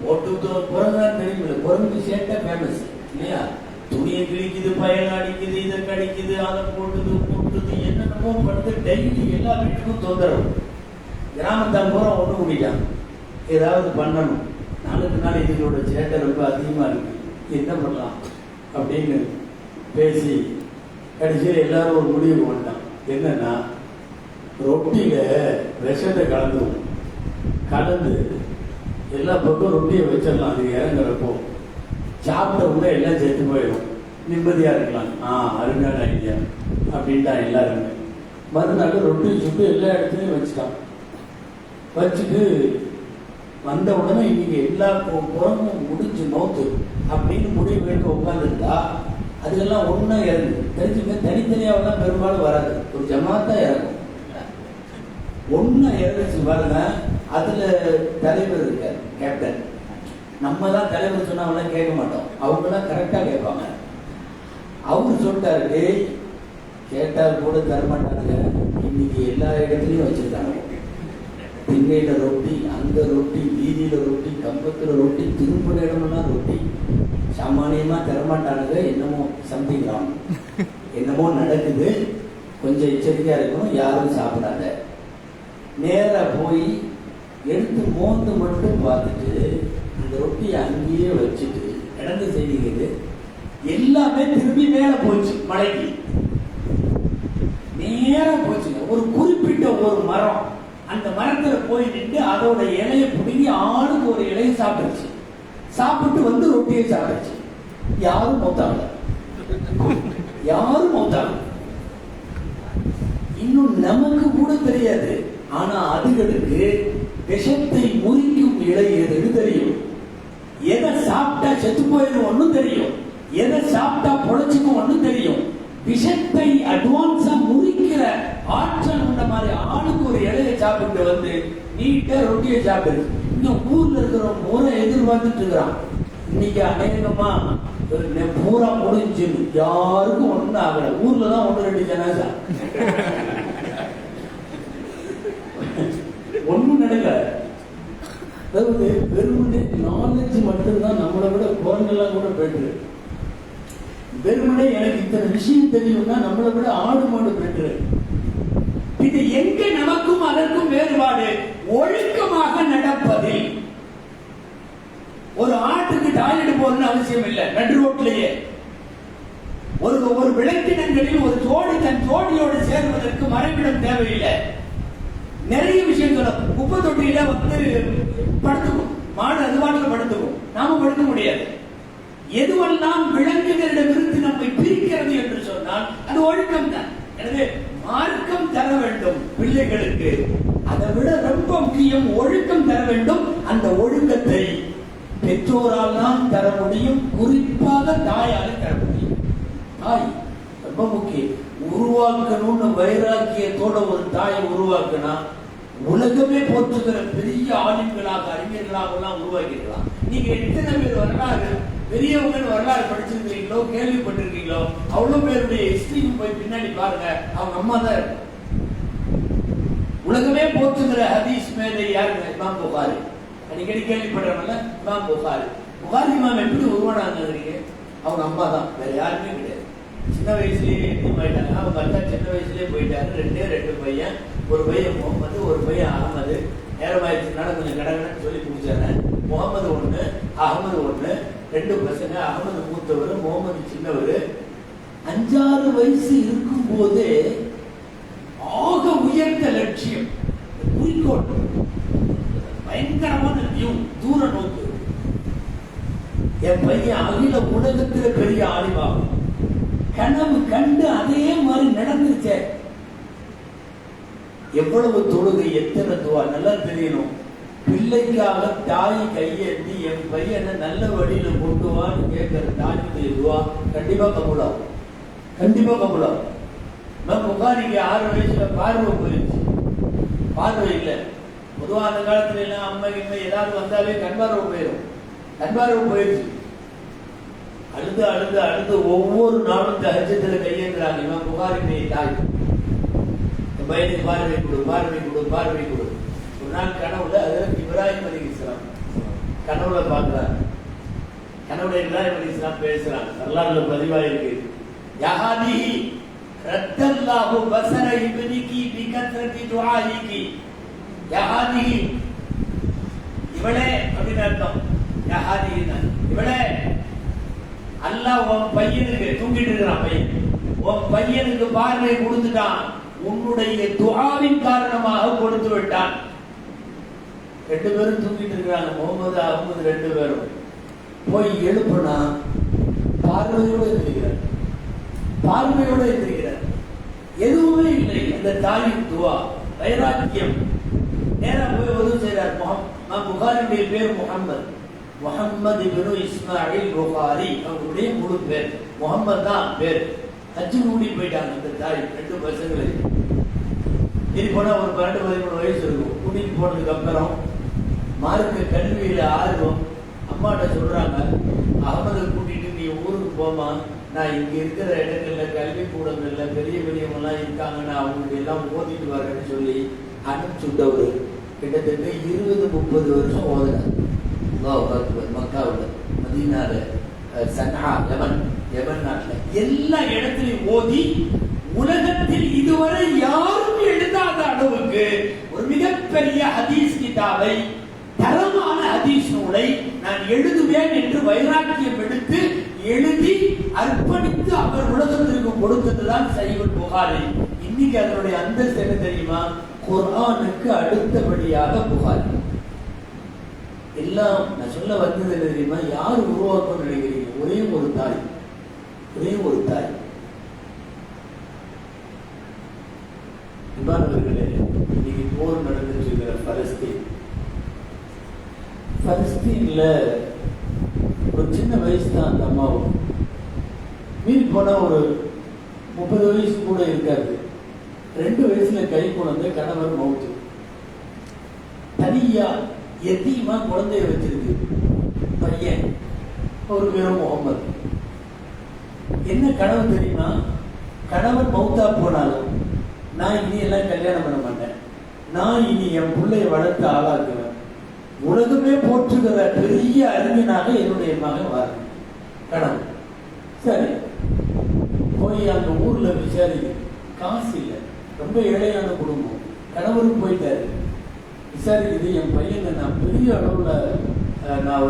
போட்டு குரங்கு தான் தெரியுமில்ல. குரங்கு சேட்டை ஃபேமஸ் இல்லையா? துணியை கிழிக்குது, பயன் அடிக்குது, இதை கடிக்குது, அதை போட்டுது என்னென்னமோ பண்ணுது. டெய்லி எல்லா வீட்டுக்கும் தொந்தரவு. கிராமத்தான் பூரா ஒண்ணு கூடிட்டாங்க, ஏதாவது பண்ணணும். நாளுக்கு நாள் இதுகளோட சேட்டை ரொம்ப அதிகமா இருக்கு, என்ன பண்ணலாம் அப்படின்னு பேசி கடைசியில் எல்லாரும் ஒரு முடிவு பண்ணிட்டான். என்னன்னா ரொட்டியில விஷத்தை கலந்து எல்லா பக்கம் ரொட்டியை வச்சிடலாம். அது இறங்குறப்போ சாப்பிட்ட உடனே எல்லாம் செத்து போயிடும், நிம்மதியா இருக்கலாம். அருமையான ஐடியா அப்படின்ட்டான் எல்லாருமே. மறுநாள் ரொட்டி சுட்டு எல்லா இடத்துலையும் வச்சுட்டான். வச்சுட்டு வந்த உடனே இன்னைக்கு எல்லா குரங்கும் முடிஞ்சு மௌத்து அப்படின்னு முடிவு வேண்டு உட்காந்துருந்தா அதுக்கெல்லாம் ஒன்னா இறங்கு. தெரிஞ்சுங்க, தனித்தனியாவெல்லாம் பெரும்பாலும் வராது, ஒரு ஜமாத்தா இறங்கும். ஒன்னா இறங்குச்சு பாருங்க. அதுல தலைவர் இருக்காரு, கேப்டன். நம்ம தான் தலைவர் சொன்னா அவெல்லாம் கேட்க மாட்டோம், அவங்கெல்லாம் கரெக்டா கேட்பாங்க. அவரு சொல்லிட்டாரு, கேட்டால் கூட தரமாட்டாங்க. இன்னைக்கு எல்லா இடத்துலயும் வச்சிருக்காங்க. திண்ணையில ரொட்டி, அங்க ரொட்டி, வீதியில ரொட்டி, கம்பத்துல ரொட்டி, திரும்ப இடம்னா ரொட்டி. சாமானியமா தரமாட்டானுங்க. என்னமோ சம்திங் ராங், என்னமோ நடக்குது, கொஞ்சம் எச்சரிக்கையா இருக்கணும், யாரும் சாப்பிடாத. நேரா போய் எடுத்து மோந்து மட்டும் பார்த்துட்டு இந்த ரொட்டியை அங்கேயே வச்சுட்டு நடந்த செய்திகள் எல்லாமே திரும்பி மேல போச்சு. மலைக்கு நேரம் போச்சுங்க. ஒரு குறிப்பிட்ட ஒரு மரம், அந்த மரத்துல போய் நின்று அதோட இலையை பிடுங்கி ஆளுக்கு ஒரு இலையை சாப்பிடுச்சு. சாப்பிட்டு வந்து ரொட்டியை சாப்பிடுச்சு. யாரும் மௌத்தாங்க, யாரும் மௌத்தாங்க. இன்னும் நமக்கு கூட தெரியாது, ஆனா அதுகளுக்கு விஷத்தை முறிக்கும் இலை எதுன்னு தெரியும். எதை சாப்பிட்டா செத்து போயிடும் ஒன்னும் தெரியும், எதை சாப்பிட்டா பொழைச்சுக்கும் ஒன்னும் தெரியும். விஷத்தை அட்வான்ஸா முறிக்கிற ஆற்றல் உள்ள மாதிரி ஆளுக்கு ஒரு இலையை சாப்பிட்டு வந்து நீட்டா ரொட்டியை சாப்பிடு. இந்த ஊர்ல இருக்கிற முறை எதிர்பார்த்துட்டு இருக்கிறான். இன்னைக்கு அநேகமா பூரா முடிஞ்சு யாருக்கும் ஒண்ணு ஆகல. ஊர்ல தான் 1-2 ஜனாசா, ஒண்ணும் நடக்கல. அதாவது வெறுமனே நாலேஜ் மட்டும்தான் நம்மளை விட குரங்கெல்லாம் கூட பெற்று. வெறுமனே எனக்கு இத்தனை விஷயம் தெரியும்னா நம்மளை விட ஆடு மாடு பெற்று. இது எங்க நமக்கும் அதற்கும் வேறுபாடு? ஒழுக்கமாக நடப்பதில். ஒரு ஆட்டுக்கு டாய்லெட் போகணும்னு அவசியம் இல்லை, நடு ரோட்லயே. ஒரு விளக்கிடங்களில் ஒரு ஜோடி தன் ஜோடியோடு சேர்வதற்கு மறைவிடம் தேவையில்லை. நிறைய விஷயங்கள் குப்பை தொட்டியில வந்து படுத்துக்கும், மாடு அது வாட்டில் படுத்துக்கும், நாம படுக்க முடியாது. எதுவெல்லாம் விலங்குகளிடமிருந்து நம்மை பிரிக்கிறது என்று சொன்னால் அது ஒழுக்கம் தான். எனவே மார்க்கம் தர வேண்டும் பிள்ளைகளுக்கு. அதை விட ரொம்ப முக்கியம் ஒழுக்கம் தர வேண்டும். அந்த ஒழுக்கத்தை பெற்றோரால் தான் தர முடியும், குறிப்பாக தாயால தர முடியும். தாய் ரொம்ப முக்கியம். உருவாக்கணும்னு வைராக்கியத்தோட ஒரு தாயை உருவாக்கினா உலகமே போற்றுகிற பெரிய ஆளுங்களாக அறிஞர்களாக எல்லாம் உருவாக்கிருக்கலாம். நீங்க எத்தனை பேர் வரலாறு பெரியவங்க வரலாறு படிச்சிருக்கீங்களோ கேள்விப்பட்டிருக்கீங்களோ அவ்வளவு பேருடைய ஹிஸ்டரிக்கு போய் பின்னாடி பாருங்க, அவங்க அம்மா தான் இருக்கு. உலகமே போற்றுகிற ஹதீஸ் மேதை யாருங்க? இமாம் புகாரி. அடிக்கடி கேள்விப்படுறவங்க இமாம் புகாரி. புகாரி இமாம் எப்படி உருவானாங்க? அவங்க அம்மா தான், வேற யாருமே கிடையாது. சின்ன வயசுலயே போயிட்டாங்க. அவங்க அக்கா சின்ன வயசுலயே போயிட்டாங்க. ரெண்டு பையன், ஒரு பையன் முகமது, ஒரு பையன் அகமது. நேரமாயிடுச்சுனால கொஞ்சம் கடகடன்னு சொல்லி முடிச்சாங்க. முகமது ஒண்ணு, அகமது ஒண்ணு, 2 பசங்க. அகமது மூத்தவர், முகமது சின்னவர். 5-6 வயசு இருக்கும் போதே ஆக உயர்ந்த லட்சியம், குறிக்கோள், பயங்கரமான தூர நோக்கு. என் பையன் அகில உலகத்துல பெரிய ஆலிமாகும். கனவு கண்டு அதே மாதிரி நடந்துருச்ச. எவ்வளவு தொழுகை, எத்தனை துவா நல்லா தெரியணும். பிள்ளைக்காக தாய் கையெழுத்தி என் பையனை நல்ல வழியில கொண்டு வான்னு கேட்கிற தாயுடைய துவா கண்டிப்பா கபூலாகும், கண்டிப்பா கபூலாகும். புகாரிக்கு 6 வயசுல பார்வை போயிருச்சு. பார்வை இல்லை. பொதுவாக அந்த காலத்துல எல்லாம் அம்மை இம்மை ஏதாவது வந்தாலே கண்பார்வை போயிடும். கண்பார்வை போயிருச்சு. அழுது அழுது அழுது ஒவ்வொரு நாளும் தஹஜ்ஜுதுல கையேந்துறாங்க. இமாம் புகாரியுடைய தாய், பையனுக்கு பார்வை கொடு, பார்வை கொடு, பார்வை கொடு. ஒரு நாள் கனவுல ஹஜ்ரத் இப்ராஹிம் அலைஹிஸ்ஸலாம் கனவுல பார்க்கிறாங்க. கனவுல இப்ராஹிம் அலைஹிஸ்ஸலாம் பேசுறாங்க. வரலாறுல பதிவாயிருக்கு. யஹாதிஹி ரத்தல்லாஹு பஸர இப்னிகி பிகத்ரதி துஆஇகி. யஹாதிஹி இவளே அப்படின்னு அர்த்தம். யஹாதிஹினா இவளே, அல்லாஹ் உன் பையனுக்கு தூங்கிட்டு இருக்கிறான், பையன் உன் பையனுக்கு பார்வை கொடுத்துட்டான், உன்னுடைய துஆவின் காரணமாக கொடுத்து விட்டான். 2 பேரும் தூங்கிட்டு இருக்கிறாங்க, முகமது அகமது 2 பேரும். போய் எழுப்புனா பார்வையோடு இருக்கிறார், பார்வையோடு இருக்கிறார். எதுவுமே இல்லை. அந்த தாயின் துவா, வைராக்கியம். நேரா போய் உதவி செய்கிறார். புகாரியுடைய பேர் முகமது, முகமது இப்னு இஸ்மாயில் புகாரி. அவங்களுடைய முழு பேர் முகமது தான் பேர். ஹஜ்ஜு கூடி போயிட்டாங்க அந்த தாய் 2 பசங்களை. இது போனா ஒரு 12-13 வயசு இருக்கும். கூட்டிட்டு போனதுக்கு அப்புறம் மார்க்க கல்வியில ஆர்வம். அம்மாட்ட சொல்றாங்க, அகமதை கூட்டிட்டு நீ ஊருக்கு போமா, நான் இங்க இருக்கிற இடங்கள்ல கல்வி கூடங்கள்ல பெரிய பெரியவங்க எல்லாம் இருக்காங்க, நான் அவங்களுக்கு எல்லாம் ஓதிட்டு வரேன்னு சொல்லி அனுப்பிச்சுட்டவரு. கிட்டத்தட்ட 20-30 வருஷம் ஓதுனார். மக்காவில், மதீனால, சன்ஹா, யமன் நாட்டில் எல்லா இடத்திலையும் ஓதி உலகத்தில் இதுவரை யாரும் எழுதாத அளவுக்கு ஒரு மிகப்பெரிய ஹதீஸ் கிதாபை, தரமான ஹதீஸ் நூலை நான் எழுதுவேன் என்று வைராக்கியம் எடுத்து எழுதி அர்ப்பணித்து அவர் உலகத்திற்கு கொடுத்ததுதான் சஹீஹுல் புகாரி. இன்னைக்கு அதனுடைய அந்தஸ்து என்ன தெரியுமா? குர்ஆனுக்கு அடுத்தபடியாக புகாரி. எல்லாம் நான் சொல்ல வந்தது என்ன தெரியுமா? யார் உருவாக்கும் நினைக்கிறீங்க? ஒரே ஒரு தாய், ஒரே ஒரு தாய். இவ்வாறவர்களே, இன்னைக்கு போர் நடந்துட்டு இருக்கிற பலஸ்தீன்ல ஒரு சின்ன வயசு தான் அந்த அம்மாவும். மீறி போனா ஒரு 30 வயசு கூட இருக்காது. 2 வயசுல கை குழந்தை, கணவர் மவுத்து. தனியா எத்தீமா குழந்தைய வச்சிருக்கு பையன். ஒரு பேரும் முகமது. என்ன கனவு தெரியுமா? கணவர் மவுத்தா போனாலும் நான் இனி எல்லாம் கல்யாணம் பண்ண மாட்டேன், நான் இனி என் பிள்ளைய வளர்த்து ஆளாக்குவேன், உலகமே போற்றுகிற பெரிய அறிஞனாக என்னுடைய மகன் வாரு கனவு. சரி, போய் அந்த ஊர்ல விசாரிக்க காசு இல்லை, ரொம்ப ஏழையான குடும்பம், கணவரும் போயிட்டாரு. விசாரிக்குது, என் பையனை நான் பெரிய அளவுல நான்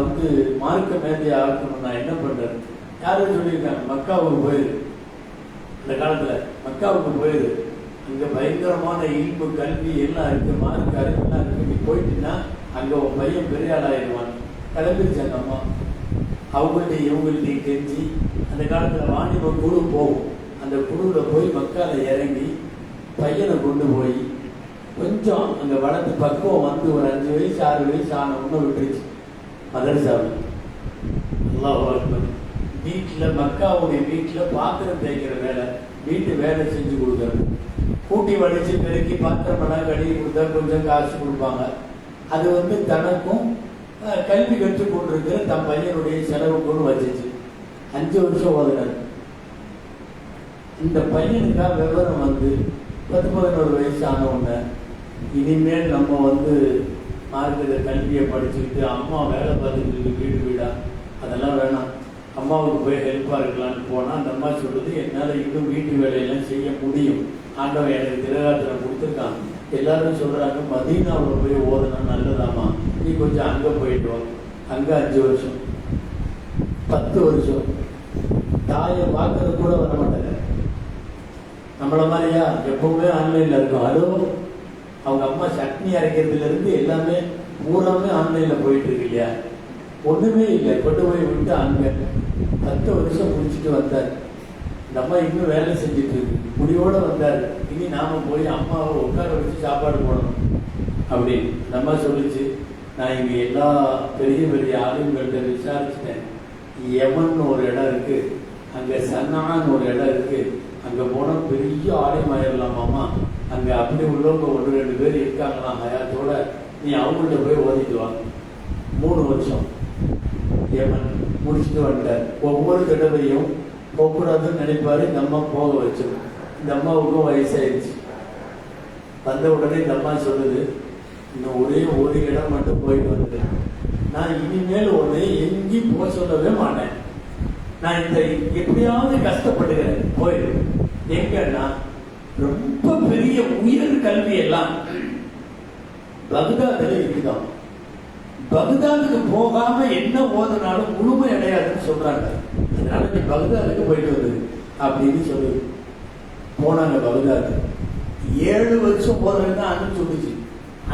மார்க்க மேதையை ஆக்கணும், நான் என்ன பண்றேன்? யாரும் சொல்லியிருக்காங்க, மக்காவுக்கு போயிரு. அந்த காலத்துல மக்காவுக்கு போயிரு, அங்க பயங்கரமான இல்மு கல்வி எல்லாம் இருக்கு, மார்க்க அறிவுலாம் இருக்கு, நீ போயிட்டுன்னா அங்க உன் பையன் பெரிய ஆளாயிடுவான். கிளம்பிருச்சாங்க அம்மா. அவங்கள்ட்ட இவங்கள்ட்டையும் கெஞ்சி, அந்த காலத்துல வாணிப குழு போகும், அந்த குழுல போய் மக்கால இறங்கி பையனை கொண்டு போய் கொஞ்சம் அங்க வளர்ந்து பக்குவம் வந்து ஒரு 5 வயசு 6 வயசு ஆன ஒண்ணு விட்டுருச்சு மதரசாவில். வீட்டுல மக்காவுடைய வீட்டுல பாத்திரம் தேய்க்கிற வேலை, வீட்டு வேலை செஞ்சு கொடுக்கறது, கூட்டி வடிச்சு பெருக்கி பாத்திரம் எல்லாம் கழுவி கொடுத்தா கொஞ்சம் காசு கொடுப்பாங்க. அது தனக்கும் கல்வி கற்றுக் கொண்டிருக்கிற தன் பையனுடைய செலவுக்குன்னு வச்சிச்சு. 5 வருஷம் ஓதுனார். இந்த பையனுக்கா விவரம் வந்து 10-11 வயசு ஆனவுடனே இனிமேல் நம்ம மார்க்கெட்ட கல்வியை படிச்சுக்கிட்டு அம்மா வேலை பார்த்துக்கிட்டு வீடு வீடா அதெல்லாம் வேணாம், அம்மாவுக்கு போய் ஹெல்ப்பாக இருக்கலான்னு போனால் அந்த அம்மா சொல்லுது, என்னால் இன்னும் வீட்டு வேலையெல்லாம் செய்ய முடியும், ஆண்டவன் எனக்கு திரகாத்திரம் கொடுத்துருக்கான். எல்லாரும் சொல்கிறாங்க மதீனாவில் போய் ஓதுனா நல்லதாமா, நீ கொஞ்சம் அங்கே போயிட்டு வா. அங்கே 5 வருஷம் 10 வருஷம் தாயை பார்க்கறது கூட வர மாட்டாங்க. நம்மள மாதிரியா எப்பவுமே ஆன்லைனில் இருக்கும். அதுவும் அவங்க அம்மா சட்னி அரைக்கிறதுலேருந்து எல்லாமே பூராமே ஆன்லைனில் போயிட்டு இருக்கு இல்லையா, ஒன்றுமே இல்லை. கொண்டு போய் விட்டு அங்கே 10 வருஷம் முடிச்சுட்டு வந்தார். இந்த அம்மா இன்னும் வேலை செஞ்சுட்டு இருக்கு. முடிவோடு வந்தார். இனி நாம போய் அம்மாவை உட்கார வச்சு சாப்பாடு போடணும் அப்படின்னு இந்த அம்மா சொல்லிச்சு. நான் இங்கே எல்லா பெரிய பெரிய ஆளுங்கள்கிட்ட விசாரிச்சுட்டேன். யமன் ஒரு இடம் இருக்கு, அங்கே சன்னான்னு ஒரு இடம் இருக்கு, அங்கே போனால் பெரிய ஆலயமாயிடலாமாம்மா, அங்கே அப்படி உள்ளவங்க 1-2 பேர் இருக்காங்களாம் ஹயாத்தோட, நீ அவங்கள்ட்ட போய் ஓதிட்டு வா. 3 வருஷம் யமன் முடிச்சுட்டு வந்துட்டார். ஒவ்வொரு தடவையும் போகக்கூடாதுன்னு நினைப்பாரு. இந்த அம்மா போக வச்சிடும். இந்த அம்மாவுக்கும் வயசாயிடுச்சு. வந்த உடனே இந்த அம்மா சொல்லுது, இன்னும் ஒரே ஒரு இடம் மட்டும் போயிட்டு வந்து, நான் இனிமேல் ஒன்று எங்கேயும் போக சொல்லவே மாட்டேன், நான் இந்த எப்படியாவது கஷ்டப்படுகிறேன் போயிடு. எங்கன்னா ரொம்ப பெரிய உயர் கல்வி எல்லாம் பக்தாதில் இருக்குதான். பக்தாதுக்கு போகாம என்ன ஓதுனாலும் முழுமை அடையாதுன்னு சொல்றாங்க. அதனால நீ பக்தாதுக்கு போயிட்டு வந்தது அப்படின்னு சொல்லுது. போனாங்க பக்தாது. 7 வருஷம் போதுன்னு அண்ணன் சொல்லுச்சு.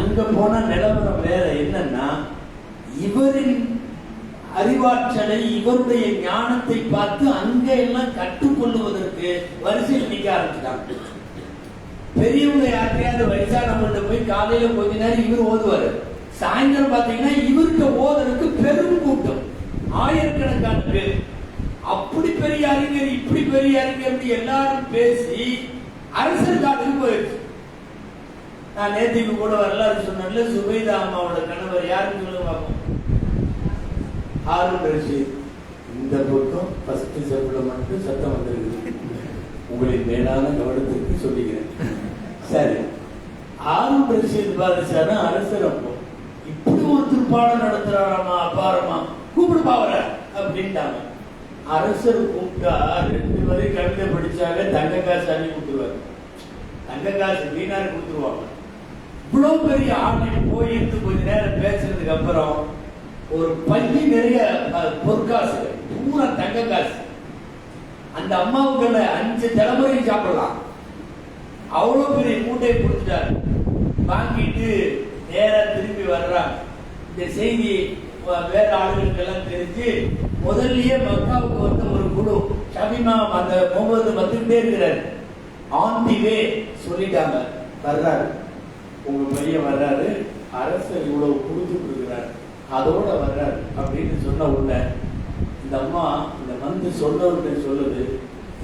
அங்க போனா நிலவரம் வேற. என்னன்னா, இவரின் அறிவாற்றலை இவருடைய ஞானத்தை பார்த்து அங்க எல்லாம் கற்றுக்கொள்ளுவதற்கு வரிசையில் நிக்க ஆரம்பிச்சுட்டாங்க. பெரியவங்க யார்கிட்டயாவது வயசானவங்கள்ட்ட போய் காலையில கொஞ்ச நேரம் இவர் ஓதுவாரு, சாயந்தரம் பாத்தீங்கன்னா இவர்கிட்ட ஓதுறதுக்கு பெரும் கூட்டம், ஆயிரக்கணக்கான பேர். அப்படி பெரிய அறிஞர் இப்படி பெரிய அறிஞர் எல்லாரும் பேசி அரசர் காட்டுக்கு போயிடுச்சு. நான் நேற்றுக்கு கூட வரலாறு சொன்னேன்ல, சுபைதா அம்மாவோட கணவர் யாருன்னு சொல்லுங்க பார்ப்போம், ஹாரூன் ரஷீத். இந்த பக்கம் ஃபர்ஸ்ட் செப்ல மட்டும் சத்தம் வந்திருக்கு. உங்களின் மேலான கவனத்திற்கு சொல்லிக்கிறேன். சரி, ஹாரூன் ரஷீத் பாதிச்சாரு அரசர். அப்போ இப்படி ஒருத்தர் பாடம் நடத்துறாராமா, அப்பாரமா, கூப்பிடு பாவர அப்படின்ட்டாங்க. அரசர் கூப்பிட்டா 2 வரை கவிதை படிச்சாங்க, தங்க காசு அள்ளி கொடுத்துருவாரு. தங்க காசு வீணாரு கொடுத்துருவாங்க. இவ்வளவு பெரிய ஆன்லைன் போயிருந்து கொஞ்ச நேரம் பேசுறதுக்கு அப்புறம் ஒரு பள்ளி நிறைய பொற்காசு, பூரா தங்க காசு. அந்த அம்மாவுக்கு 5 தலைமுறையும் சாப்பிடலாம். அவ்வளவு பெரிய மூட்டையை கொடுத்துட்டாரு. வாங்கிட்டு நேரா திரும்பி வர்றாங்க. இந்த செய்தி வேற ஆளுகளுக்கு எல்லாம் தெரிஞ்சு முதல்லயே மக்காவுக்கு ஒரு குழு ஷபிமா அந்த முகமது வந்துட்டே இருக்கிறார். ஆன் தி வே சொல்லிட்டாங்க, வர்றாரு, உங்க பையன் வர்றாரு, அரசர் இவ்வளவு கொடுத்துட்டு இருக்கிறார், அதோட வர்றாரு அப்படின்னு சொன்ன உடனே இந்த அம்மா இந்த சொன்னவர்கிட்ட சொல்லுது,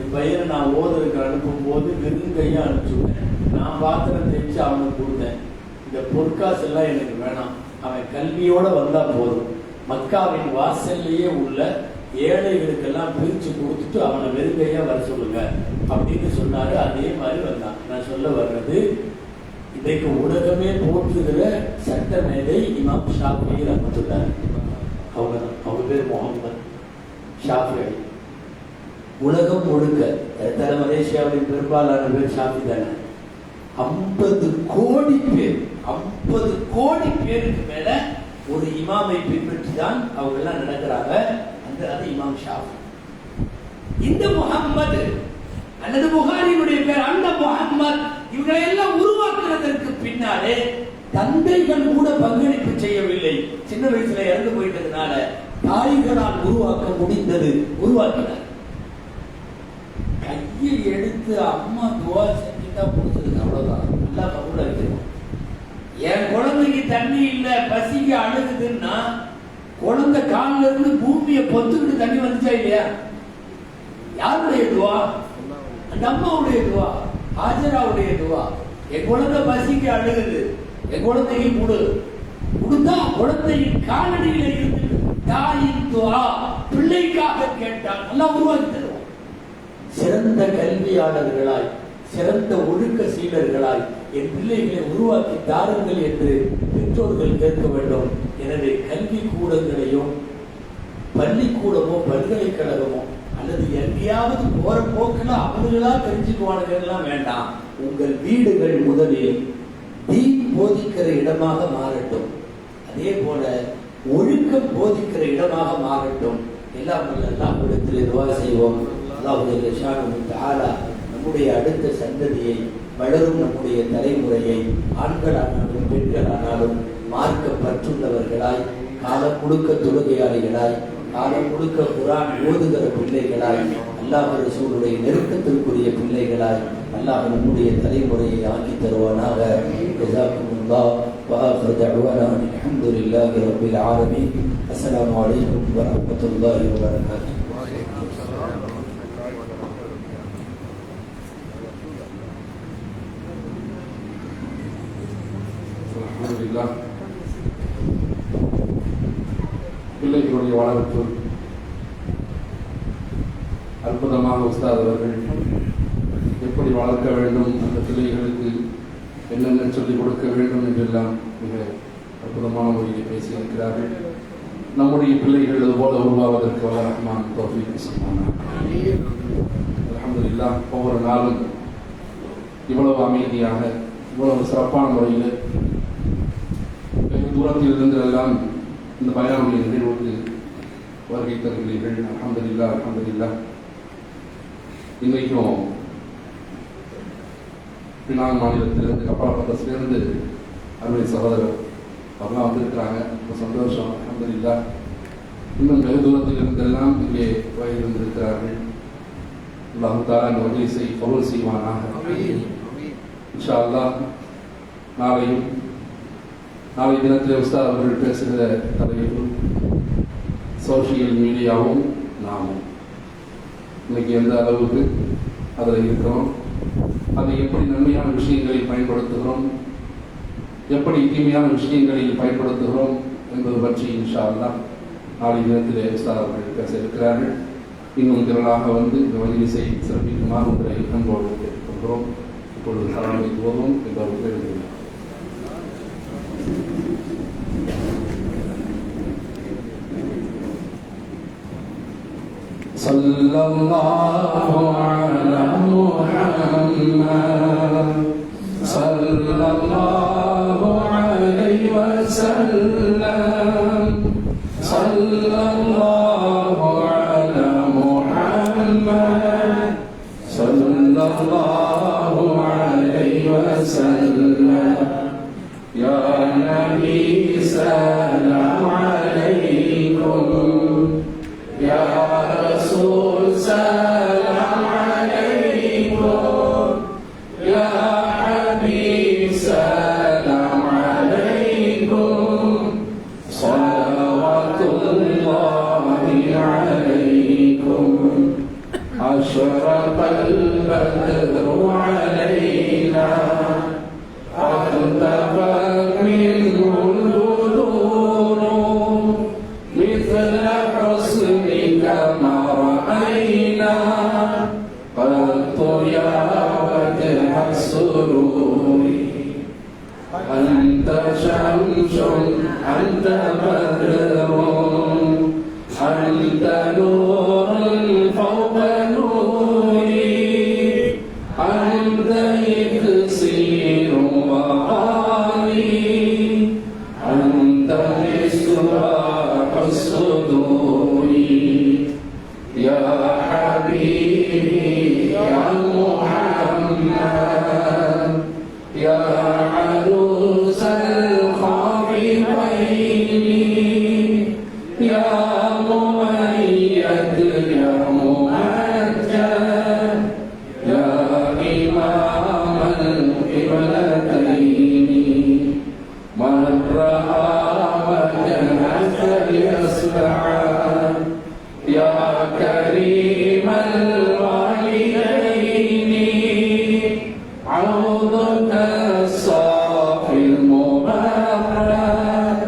என் பையனை நான் ஓதருக்கு அனுப்பும் போது வெறும் கையா அனுப்பிச்சுட்டேன். நான் பாத்திரம் தெரிஞ்சு அவனுக்கு கொடுத்தேன். இந்த பொற்காசு எல்லாம் எனக்கு வேணாம், அவன் கல்வியோட வந்தா போதும். மக்காவின் வாசல்லையே உள்ள ஏழைகளுக்கெல்லாம் பிரிச்சு கொடுத்துட்டு அவனை வெறுங்கையா வர சொல்லுங்க அப்படின்னு சொன்னாரு. அதே மாதிரி வந்தான். நான் சொல்ல வர்றது, இன்றைக்கு உலகமே போற்றுகிற சட்ட மேதை இமாம் ஷாஃபி ரஹ்மத்துல்லாஹி. அவங்க பேர் முகமது ஷாஃபி. உலகம் முழுக்க மலேசியாவின் பெரும்பாலான பேர் ஷாஃபி தானே. 50 கோடி பேர், 50 கோடி பேருக்கு மேல ஒரு இமாமை பின்பற்றி தான் அவங்க எல்லாம் நடக்கிறாங்க. அது இமாம் ஷாஃபி. இந்த முஹம்மது அல்லது புகாரியுடைய பேர் அந்த முஹம்மது, இவங்களை எல்லாம் உருவாக்குறதற்கு பின்னாலே தந்தைகள் கூட பங்களிப்பு செய்யவில்லை. சின்ன வயசுல இறந்து போயிட்டதுனால தாய்களால் உருவாக்க முடிந்தது, உருவாக்கினார். கையை எடுத்து அம்மா துவா செஞ்சுட்டா முடிச்சது, அவ்வளவுதான். நல்லா கபூலா இருக்கும். என் குழந்தைக்கு தண்ணி இல்ல, பசிக்கு அழுகுதுன்னா குழந்தை காலில இருந்து பூமியை பொத்துக்கிட்டு தண்ணி வந்துச்சா இல்லையா? யாருடைய துவா? அந்த அம்மாவுடைய துவா, ஹாஜராவுடைய துவா. என் குழந்தை பசிக்கு அழுகுது, என் குழந்தைக்கு கொடுத்தா குழந்தையின் காலடியிலே இருந்து தாயின் துஆ பிள்ளைக்காக கேட்டால் அல்லாஹ் உருவாக்கி தருவான். சிறந்த கல்வியாளர்களாய், சிறந்த ஒழுக்க சீலர்களாய் என் பிள்ளைகளை உருவாக்கி தாருங்கள் என்று பெற்றோர்கள் கேட்க வேண்டும். எனவே கல்வி கூடங்களையும் பள்ளிக்கூடமோ பல்கலைக்கழகமோ அல்லது எங்கேயாவது போற போக்குல அவர்களா தெரிஞ்சுக்குவானுங்கலாம் வேண்டாம். உங்கள் வீடுகள் முதலில் தீன் போதிக்கிற இடமாக மாறட்டும். அதே போல ஒழுக்கம் போதிக்கிற இடமாக மாறட்டும். எல்லாம் இடத்திலே துஆ செய்வோம். அல்லாஹ்வுடைய ஷானஹு தஆலா நம்முடைய அடுத்த சந்ததியை, வளரும் நம்முடைய தலைமுறையை ஆண்களானாலும் பெண்களானாலும் மார்க்க பற்றுள்ளவர்களாய், காலம் முழுக்க தொழுகையாளிகளாய், காலம் முழுக்க குர்ஆன் ஓதுகிற பிள்ளைகளாய், அல்லாஹ் ரசூலுடைய நெருக்கத்திற்குரிய பிள்ளைகளாய் அல்லாஹ் நம்முடைய தலைமுறையை ஆக்கி தருவானாக. ஜஸாக்குமுல்லாஹ் வ ஆகிரு தஅவானா அல்ஹம்துலில்லாஹி ரப்பில் ஆலமீன். அஸ்ஸலாமு அலைக்கும் வ ரஹ்மத்துல்லாஹி வ பரகாத்துஹு. அல்ஹம்துலில்லாஹ். பிள்ளைகளுடைய வளர்ப்பு அற்புதமாக உஸ்தாத் அவர்கள் எப்படி வளர்க்க வேண்டும், அந்த பிள்ளைகளுக்கு என்னென்ன சொல்லிக் கொடுக்க வேண்டும் என்றெல்லாம் மிக அற்புதமான முறையில் பேசியிருக்கிறார்கள். நம்முடைய பிள்ளைகள் அதுபோல உருவாவதற்கு வல்ல ரஹ்மான் தௌஃபீக் செய்வானாக. அல்ஹம்துலில்லாஹ். ஒவ்வொரு நாளும் இவ்வளவு அமைதியாக, இவ்வளவு சிறப்பான முறையில் வெகு தூரத்தில் இருந்தெல்லாம் இந்த பயானுடைய நிகழ்வுக்கு வருகை தருகிறீர்கள். அல்ஹம்துலில்லாஹ், அல்ஹம்துலில்லாஹ். இன்றைக்கும் பினாங் மாநிலத்திலிருந்து கப்பாலப்பட்டத்திலிருந்து அருமை சகோதரர் அவங்களாம் வந்திருக்கிறாங்க. ரொம்ப சந்தோஷம். அல்ஹம்துலில்லாஹ். இன்னும் வெகு தூரத்தில் இருந்தெல்லாம் இங்கே இருந்திருக்கிறார்கள். அல்லாஹ் தஆலா இந்த மஜ்லிஸை கபூல் செய்வானாக. இன்ஷா அல்லாஹ் நாளை தினத்தில் உஸ்தாத் அவர்கள் பேசுகிற தலைப்பு சோஷியல் மீடியாவும் நாமும். இன்னைக்கு எந்த அளவுக்கு அதில் இருக்கிறோம், அதை எப்படி நன்மையான விஷயங்களில் பயன்படுத்துகிறோம், எப்படி தீமையான விஷயங்களில் பயன்படுத்துகிறோம் என்பது பற்றி இன்ஷா அல்லாஹ் நாளை தினத்திலே உஸ்தாத் அவர்கள் பேச இருக்கிறார்கள். இன்னும் திரளாக வந்து இந்த மஜ்லிஸை சிறப்பிக்குமாறு உங்களை அன்போடு கேட்டுக்கொள்கிறோம். இப்பொழுது சலாமை போதும் என்பவர்கள் எழுதுகிறார். sallallahu ala Muhammad sallallahu alaihi wasallam sallallahu ala Muhammad sallallahu alaihi wasallam ya nabi salam alaikum ya Rasul salam alaikum ya Habib salam alaikum salawatullahi alaikum ashraqal badru alaina aqtabak minhu ما رأينا قط يا وجه السرور أنت شمس أنت بدر أنت نور فوق نوري أنت إكسير وغالي أنت مصباح الصدور يا حبيبي يا محمد يا عروس الخافقين يا مؤيد يا ممجد يا إمام القبلتين من رأى وجهك يسمع يا كريم الوالدين عوضك الصافي المبارك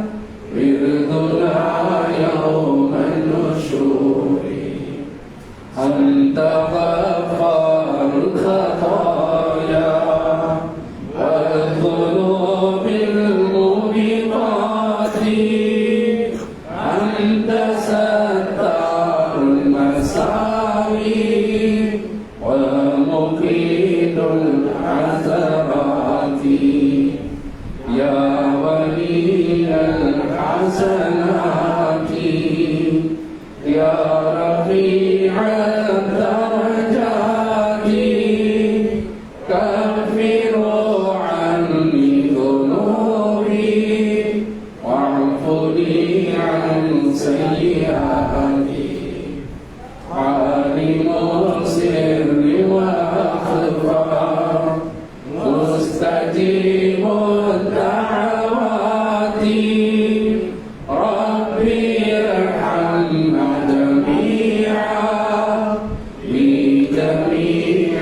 الحسنات يا رفيع الدرجات كفر عني ذنوبي واعفني عن سيئاتي عالم السر واخفى مستجيب الدعوات ربي ارحمنا جميعا بجميع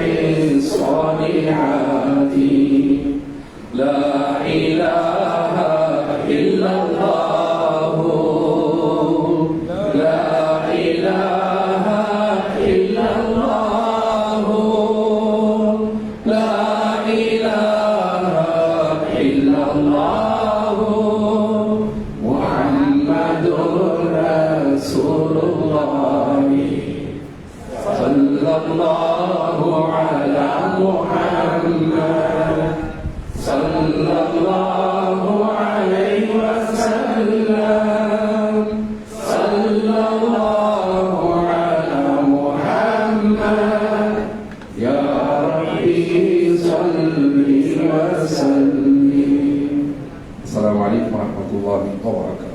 الصالحات لا إله إلا الله لا إله إلا الله لا إله إلا الله محمد رسول الله صلى الله على محمد صلى الله عليه وسلم صلى الله على محمد يا ربي صل وسلم. السلام عليكم ورحمة الله وبركاته.